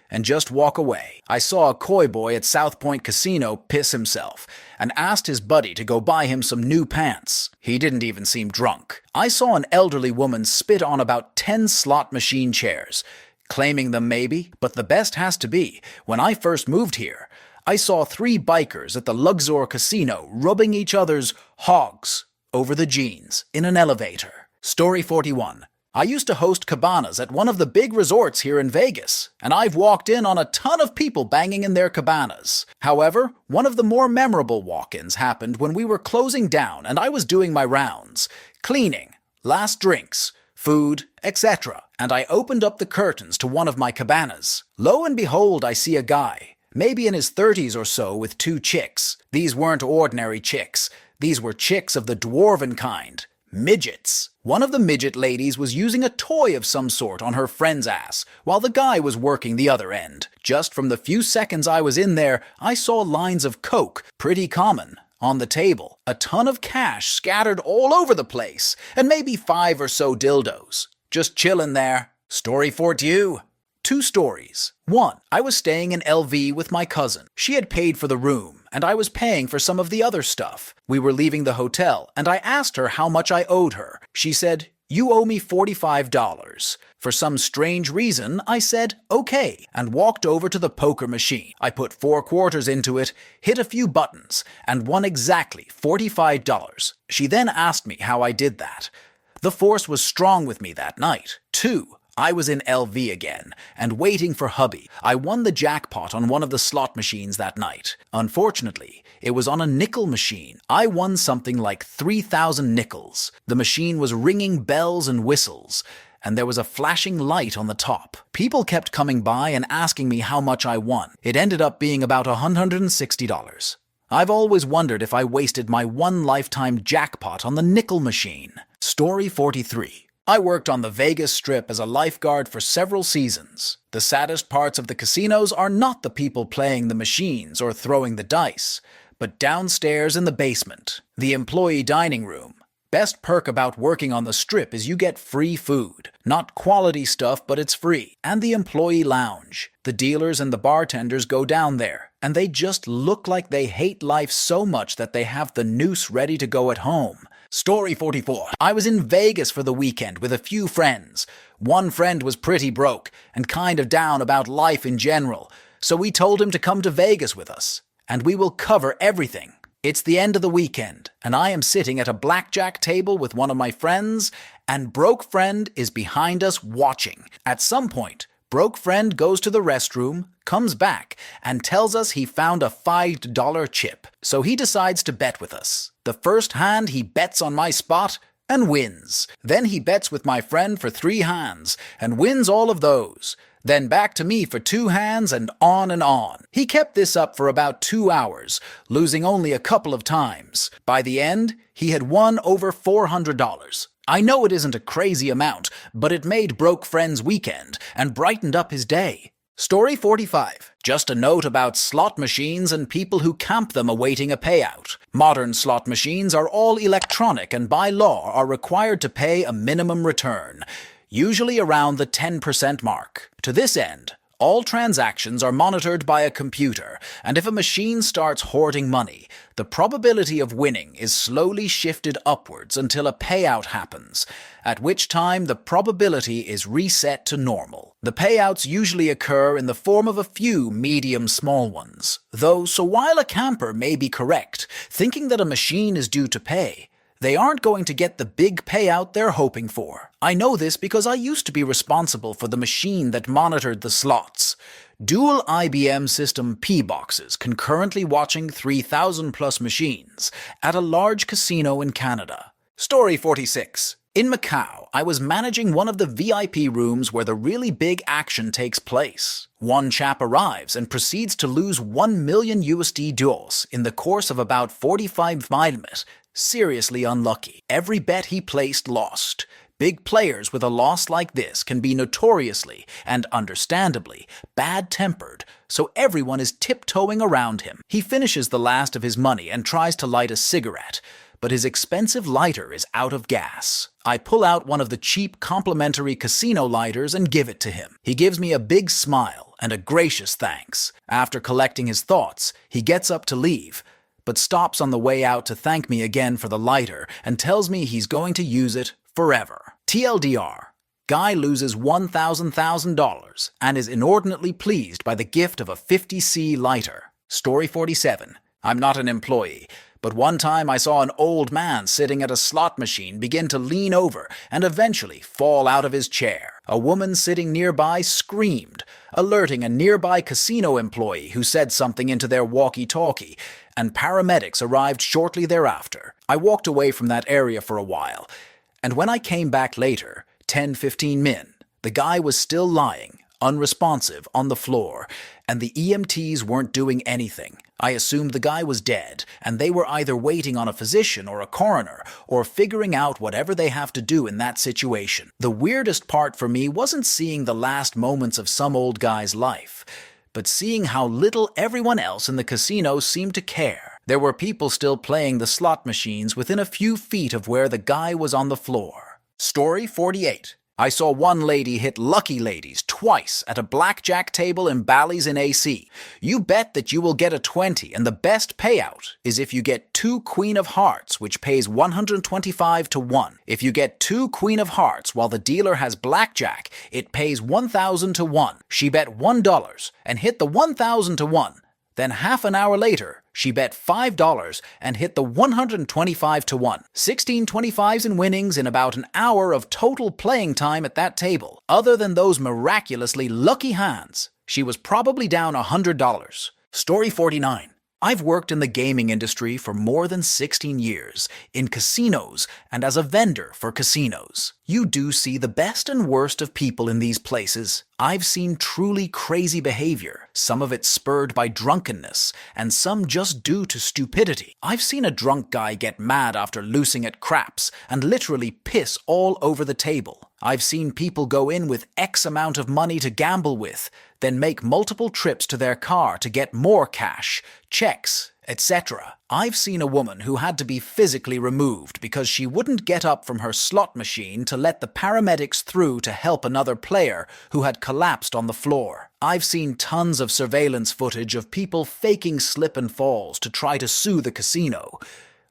and just walk away. I saw a coy boy at South Point Casino piss himself and asked his buddy to go buy him some new pants. He didn't even seem drunk. I saw an elderly woman spit on about 10 slot machine chairs, claiming them maybe, but the best has to be, when I first moved here, I saw 3 bikers at the Luxor Casino rubbing each other's hogs over the jeans in an elevator. Story 41. I used to host cabanas at one of the big resorts here in Vegas, and I've walked in on a ton of people banging in their cabanas. However, one of the more memorable walk-ins happened when we were closing down and I was doing my rounds, cleaning, last drinks, food, etc., and I opened up the curtains to one of my cabanas. Lo and behold, I see a guy, maybe in his 30s or so, with 2 chicks. These weren't ordinary chicks. These were chicks of the dwarven kind. Midgets. One of the midget ladies was using a toy of some sort on her friend's ass, while the guy was working the other end. Just from the few seconds I was in there, I saw lines of coke, pretty common, on the table, a ton of cash scattered all over the place, and maybe 5 or so dildos. Just chillin' there. Story 42. 2 stories. 1. I was staying in LV with my cousin. She had paid for the room, and I was paying for some of the other stuff. We were leaving the hotel, and I asked her how much I owed her. She said, "You owe me $45. For some strange reason, I said, okay, and walked over to the poker machine. I put 4 quarters into it, hit a few buttons, and won exactly $45. She then asked me how I did that. The force was strong with me that night. 2. I was in LV again, and waiting for hubby. I won the jackpot on one of the slot machines that night. Unfortunately, it was on a nickel machine. I won something like 3,000 nickels. The machine was ringing bells and whistles, and there was a flashing light on the top. People kept coming by and asking me how much I won. It ended up being about $160. I've always wondered if I wasted my one lifetime jackpot on the nickel machine. Story 43. I worked on the Vegas Strip as a lifeguard for several seasons. The saddest parts of the casinos are not the people playing the machines or throwing the dice, but downstairs in the basement, the employee dining room. Best perk about working on the Strip is you get free food. Not quality stuff, but it's free. And the employee lounge. The dealers and the bartenders go down there, and they just look like they hate life so much that they have the noose ready to go at home. Story 44. I was in Vegas for the weekend with a few friends. One friend was pretty broke and kind of down about life in general, so we told him to come to Vegas with us, and we will cover everything. It's the end of the weekend, and I am sitting at a blackjack table with one of my friends, and Broke Friend is behind us watching. At some point, Broke Friend goes to the restroom, comes back, and tells us he found a $5 chip. So he decides to bet with us. The first hand he bets on my spot and wins. Then he bets with my friend for 3 hands and wins all of those. Then back to me for 2 hands and on and on. He kept this up for about 2 hours, losing only a couple of times. By the end, he had won over $400. I know it isn't a crazy amount, but it made Broke Friend's weekend and brightened up his day. Story 45. Just a note about slot machines and people who camp them awaiting a payout. Modern slot machines are all electronic and by law are required to pay a minimum return, usually around the 10% mark. To this end, all transactions are monitored by a computer, and if a machine starts hoarding money, the probability of winning is slowly shifted upwards until a payout happens, at which time the probability is reset to normal. The payouts usually occur in the form of a few medium-small ones, though, so while a camper may be correct, thinking that a machine is due to pay, they aren't going to get the big payout they're hoping for. I know this because I used to be responsible for the machine that monitored the slots. Dual IBM System P boxes concurrently watching 3,000 plus machines at a large casino in Canada. Story 46. In Macau, I was managing one of the VIP rooms where the really big action takes place. One chap arrives and proceeds to lose 1 million USD duels in the course of about 45 minutes. Seriously unlucky. Every bet he placed lost. Big players with a loss like this can be notoriously and understandably bad-tempered, so everyone is tiptoeing around him. He finishes the last of his money and tries to light a cigarette, but his expensive lighter is out of gas. I pull out one of the cheap complimentary casino lighters and give it to him. He gives me a big smile and a gracious thanks. After collecting his thoughts, he gets up to leave, but stops on the way out to thank me again for the lighter and tells me he's going to use it forever. TLDR. Guy loses $1,000 and is inordinately pleased by the gift of a 50C lighter. Story 47. I'm not an employee, but one time I saw an old man sitting at a slot machine begin to lean over and eventually fall out of his chair. A woman sitting nearby screamed, alerting a nearby casino employee who said something into their walkie-talkie, and paramedics arrived shortly thereafter. I walked away from that area for a while, and when I came back later, 10-15 min, the guy was still lying, unresponsive, on the floor, and the EMTs weren't doing anything. I assumed the guy was dead, and they were either waiting on a physician or a coroner, or figuring out whatever they have to do in that situation. The weirdest part for me wasn't seeing the last moments of some old guy's life, but seeing how little everyone else in the casino seemed to care. There were people still playing the slot machines within a few feet of where the guy was on the floor. Story 48. I saw one lady hit Lucky Ladies twice at a blackjack table in Bally's in AC. You bet that you will get a 20, and the best payout is if you get 2 Queen of Hearts, which pays 125 to 1. If you get 2 Queen of Hearts while the dealer has blackjack, it pays 1,000 to 1. She bet $1 and hit the 1,000 to 1. Then half an hour later, she bet $5 and hit the 125 to 1. 16 25s and winnings in about an hour of total playing time at that table. Other than those miraculously lucky hands, she was probably down $100. Story 49. I've worked in the gaming industry for more than 16 years, in casinos and as a vendor for casinos. You do see the best and worst of people in these places. I've seen truly crazy behavior, some of it spurred by drunkenness, and some just due to stupidity. I've seen a drunk guy get mad after losing at craps and literally piss all over the table. I've seen people go in with X amount of money to gamble with, then make multiple trips to their car to get more cash, checks, etc. I've seen a woman who had to be physically removed because she wouldn't get up from her slot machine to let the paramedics through to help another player who had collapsed on the floor. I've seen tons of surveillance footage of people faking slip and falls to try to sue the casino.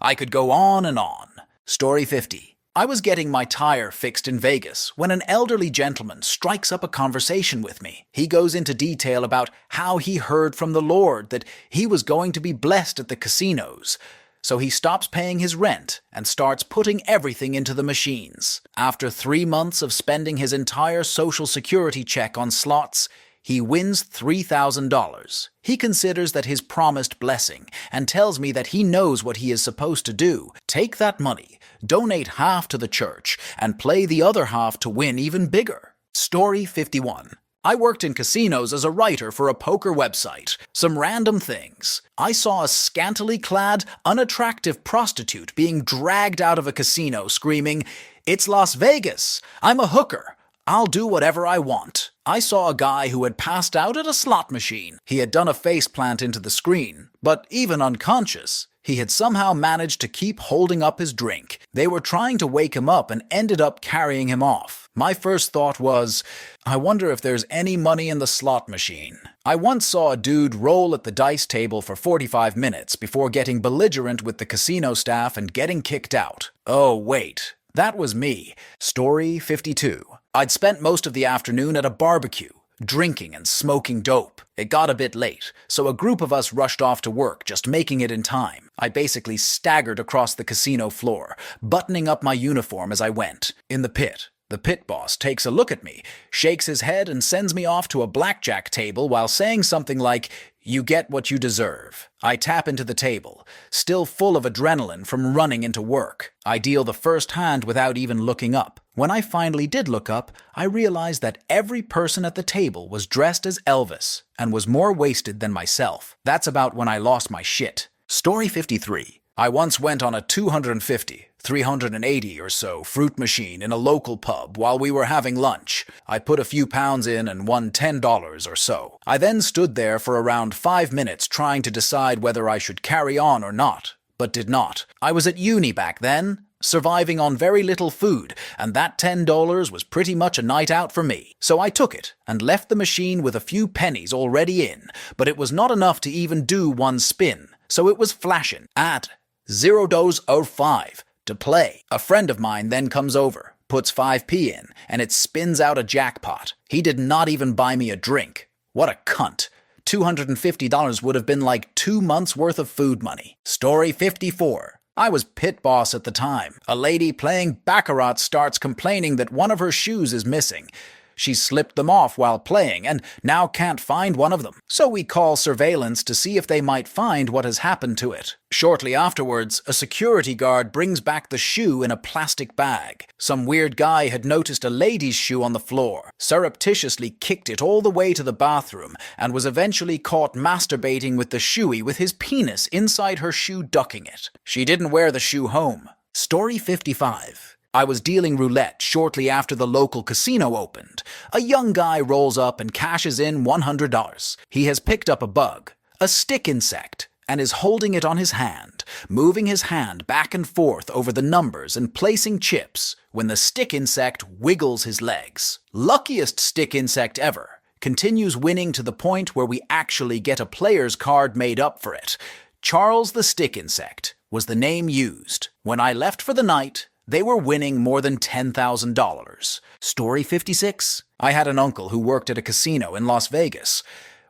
I could go on and on. Story 50. I was getting my tire fixed in Vegas when an elderly gentleman strikes up a conversation with me. He goes into detail about how he heard from the Lord that he was going to be blessed at the casinos. So he stops paying his rent and starts putting everything into the machines. After 3 months of spending his entire Social Security check on slots, he wins $3,000. He considers that his promised blessing and tells me that he knows what he is supposed to do. Take that money, donate half to the church, and play the other half to win even bigger. Story 51. I worked in casinos as a writer for a poker website. Some random things. I saw a scantily clad, unattractive prostitute being dragged out of a casino screaming, "It's Las Vegas! I'm a hooker! I'll do whatever I want." I saw a guy who had passed out at a slot machine. He had done a faceplant into the screen, but even unconscious, he had somehow managed to keep holding up his drink. They were trying to wake him up and ended up carrying him off. My first thought was, I wonder if there's any money in the slot machine. I once saw a dude roll at the dice table for 45 minutes before getting belligerent with the casino staff and getting kicked out. Oh, wait. That was me. Story 52. I'd spent most of the afternoon at a barbecue, drinking and smoking dope. It got a bit late, so a group of us rushed off to work, just making it in time. I basically staggered across the casino floor, buttoning up my uniform as I went. In the pit boss takes a look at me, shakes his head, and sends me off to a blackjack table while saying something like, "You get what you deserve." I tap into the table, still full of adrenaline from running into work. I deal the first hand without even looking up. When I finally did look up, I realized that every person at the table was dressed as Elvis and was more wasted than myself. That's about when I lost my shit. Story 53. I once went on a 250, 380 or so fruit machine in a local pub while we were having lunch. I put a few pounds in and won $10 or so. I then stood there for around 5 minutes trying to decide whether I should carry on or not, but did not. I was at uni back then, surviving on very little food, and that $10 was pretty much a night out for me. So I took it and left the machine with a few pennies already in, but it was not enough to even do one spin, so it was flashing at 0.05 to play. A friend of mine then comes over, puts 5p in, and it spins out a jackpot. He did not even buy me a drink. What a cunt. $250 would have been like 2 months worth of food money. Story 54. I was pit boss at the time. A lady playing baccarat starts complaining that one of her shoes is missing. She slipped them off while playing and now can't find one of them. So we call surveillance to see if they might find what has happened to it. Shortly afterwards, a security guard brings back the shoe in a plastic bag. Some weird guy had noticed a lady's shoe on the floor, surreptitiously kicked it all the way to the bathroom, and was eventually caught masturbating with the shoey with his penis inside her shoe, ducking it. She didn't wear the shoe home. Story 55. I was dealing roulette shortly after the local casino opened. A young guy rolls up and cashes in $100. He has picked up a bug, a stick insect, and is holding it on his hand, moving his hand back and forth over the numbers and placing chips when the stick insect wiggles his legs. Luckiest stick insect ever. Continues winning to the point where we actually get a player's card made up for it. Charles the Stick Insect was the name used. When I left for the night, they were winning more than $10,000. Story 56. I had an uncle who worked at a casino in Las Vegas.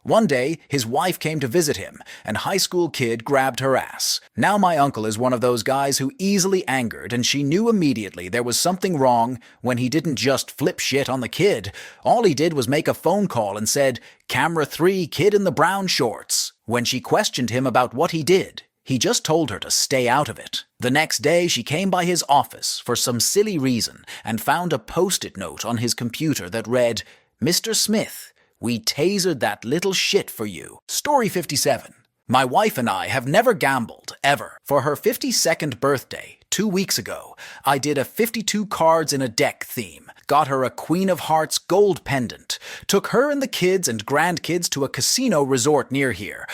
One day, his wife came to visit him, and high school kid grabbed her ass. Now my uncle is one of those guys who easily angered, and she knew immediately there was something wrong when he didn't just flip shit on the kid. All he did was make a phone call and said, "Camera 3, kid in the brown shorts." When she questioned him about what he did, he just told her to stay out of it. The next day, she came by his office for some silly reason and found a post-it note on his computer that read, "Mr. Smith, we tasered that little shit for you." Story 57. My wife and I have never gambled, ever. For her 52nd birthday, 2 weeks ago, I did a 52 cards in a deck theme, got her a Queen of Hearts gold pendant, took her and the kids and grandkids to a casino resort near here.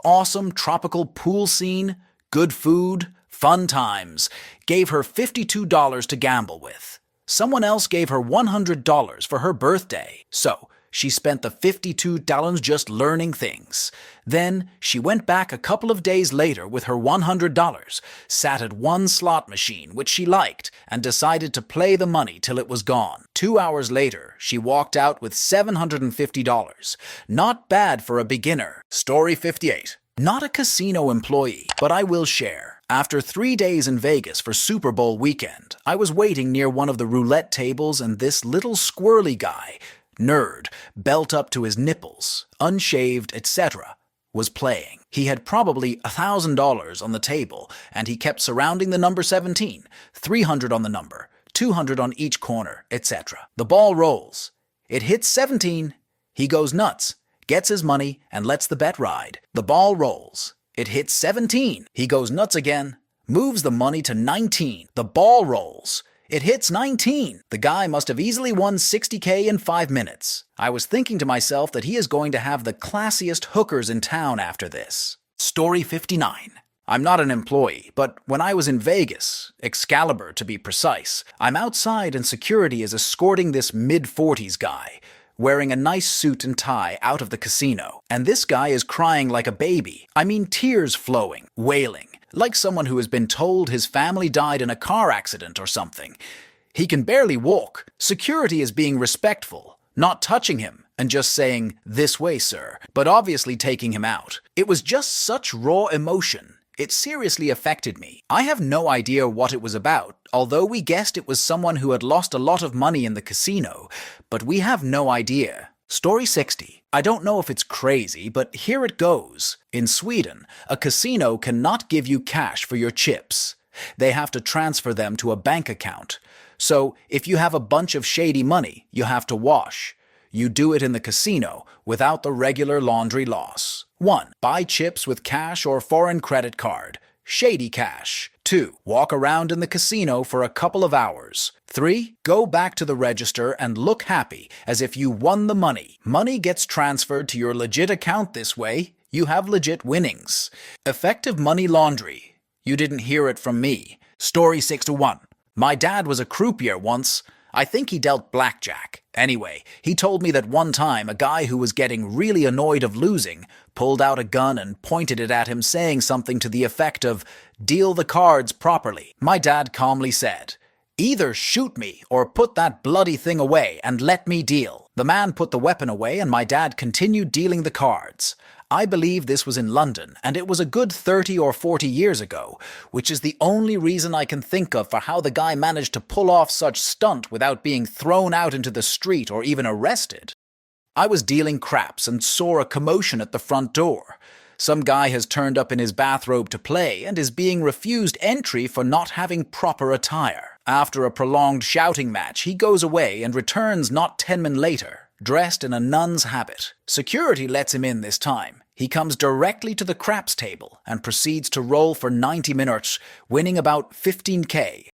Awesome tropical pool scene, good food, fun times. Gave her $52 to gamble with. Someone else gave her $100 for her birthday. So, She spent the $52 just learning things. Then she went back a couple of days later with her $100, sat at one slot machine which she liked, and decided to play the money till it was gone. 2 hours later, she walked out with $750. Not bad for a beginner. Story 58. Not a casino employee, but I will share. After 3 days in Vegas for Super Bowl weekend, I was waiting near one of the roulette tables and this little squirrely guy, nerd, belt up to his nipples, unshaved, etc., was playing. He had probably $1,000 on the table, and he kept surrounding the number 17, 300 on the number, 200 on each corner, etc. The ball rolls. It hits 17. He goes nuts, gets his money, and lets the bet ride. The ball rolls. It hits 17. He goes nuts again, moves the money to 19. The ball rolls. It hits 19. The guy must have easily won $60K in 5 minutes. I was thinking to myself that he is going to have the classiest hookers in town after this. Story 59. I'm not an employee, but when I was in Vegas, Excalibur to be precise, I'm outside and security is escorting this mid-40s guy, wearing a nice suit and tie out of the casino. And this guy is crying like a baby. I mean, tears flowing, wailing, like someone who has been told his family died in a car accident or something. He can barely walk. Security is being respectful, not touching him and just saying, "This way, sir," but obviously taking him out. It was just such raw emotion. It seriously affected me. I have no idea what it was about, although we guessed it was someone who had lost a lot of money in the casino, but we have no idea. Story 60. I don't know if it's crazy, but here it goes. In Sweden, a casino cannot give you cash for your chips. They have to transfer them to a bank account. So, if you have a bunch of shady money, you have to wash. You do it in the casino without the regular laundry loss. 1. Buy chips with cash or foreign credit card. Shady cash. 2. Walk around in the casino for a couple of hours. 3. Go back to the register and look happy as if you won the money. Money gets transferred to your legit account this way. You have legit winnings. Effective money laundry. You didn't hear it from me. Story 61. My dad was a croupier once. I think he dealt blackjack. Anyway, he told me that one time a guy who was getting really annoyed of losing pulled out a gun and pointed it at him, saying something to the effect of, "Deal the cards properly." My dad calmly said, "Either shoot me or put that bloody thing away and let me deal." The man put the weapon away and my dad continued dealing the cards. I believe this was in London, and it was a good 30 or 40 years ago, which is the only reason I can think of for how the guy managed to pull off such stunt without being thrown out into the street or even arrested. I was dealing craps and saw a commotion at the front door. Some guy has turned up in his bathrobe to play and is being refused entry for not having proper attire. After a prolonged shouting match, he goes away and returns not 10 minutes later, dressed in a nun's habit. Security lets him in this time. He comes directly to the craps table and proceeds to roll for 90 minutes, winning about 15K.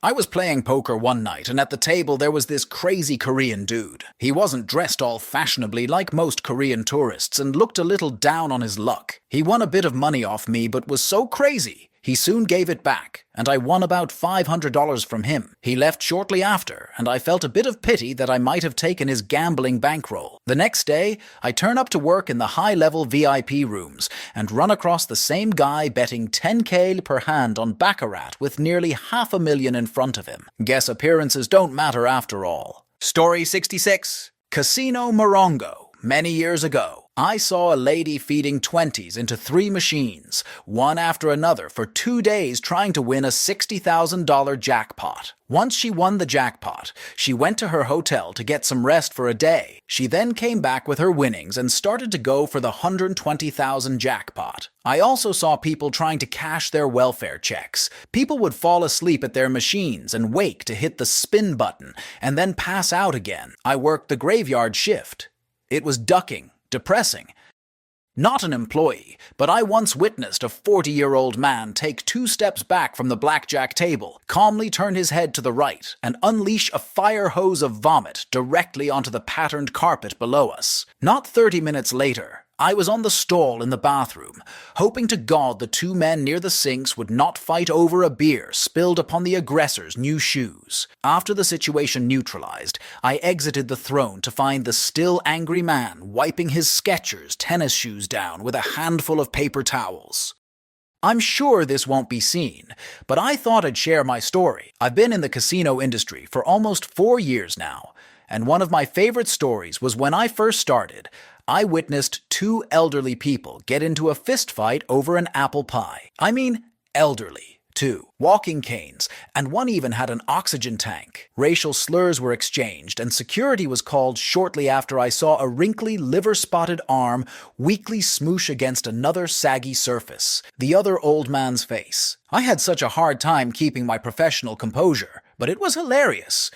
I was playing poker one night, and at the table there was this crazy Korean dude. He wasn't dressed all fashionably like most Korean tourists and looked a little down on his luck. He won a bit of money off me, but was so crazy. He soon gave it back, and I won about $500 from him. He left shortly after, and I felt a bit of pity that I might have taken his gambling bankroll. The next day, I turn up to work in the high-level VIP rooms and run across the same guy betting 10K per hand on Baccarat with nearly $500,000 in front of him. Guess appearances don't matter after all. Story 66. Casino Morongo. Many years ago, I saw a lady feeding 20s into 3 machines, one after another for 2 days trying to win a $60,000 jackpot. Once she won the jackpot, she went to her hotel to get some rest for a day. She then came back with her winnings and started to go for the $120,000 jackpot. I also saw people trying to cash their welfare checks. People would fall asleep at their machines and wake to hit the spin button and then pass out again. I worked the graveyard shift. It was ducking, depressing. Not an employee, but I once witnessed a 40-year-old man take 2 steps back from the blackjack table, calmly turn his head to the right, and unleash a fire hose of vomit directly onto the patterned carpet below us. Not 30 minutes later, I was on the stall in the bathroom, hoping to God the two men near the sinks would not fight over a beer spilled upon the aggressor's new shoes. After the situation neutralized, I exited the throne to find the still angry man wiping his Skechers tennis shoes down with a handful of paper towels. I'm sure this won't be seen, but I thought I'd share my story. I've been in the casino industry for almost 4 years now, and one of my favorite stories was when I first started. I witnessed 2 elderly people get into a fistfight over an apple pie. I mean, elderly, too. Walking canes, and one even had an oxygen tank. Racial slurs were exchanged, and security was called shortly after I saw a wrinkly, liver-spotted arm weakly smoosh against another saggy surface, the other old man's face. I had such a hard time keeping my professional composure, but it was hilarious.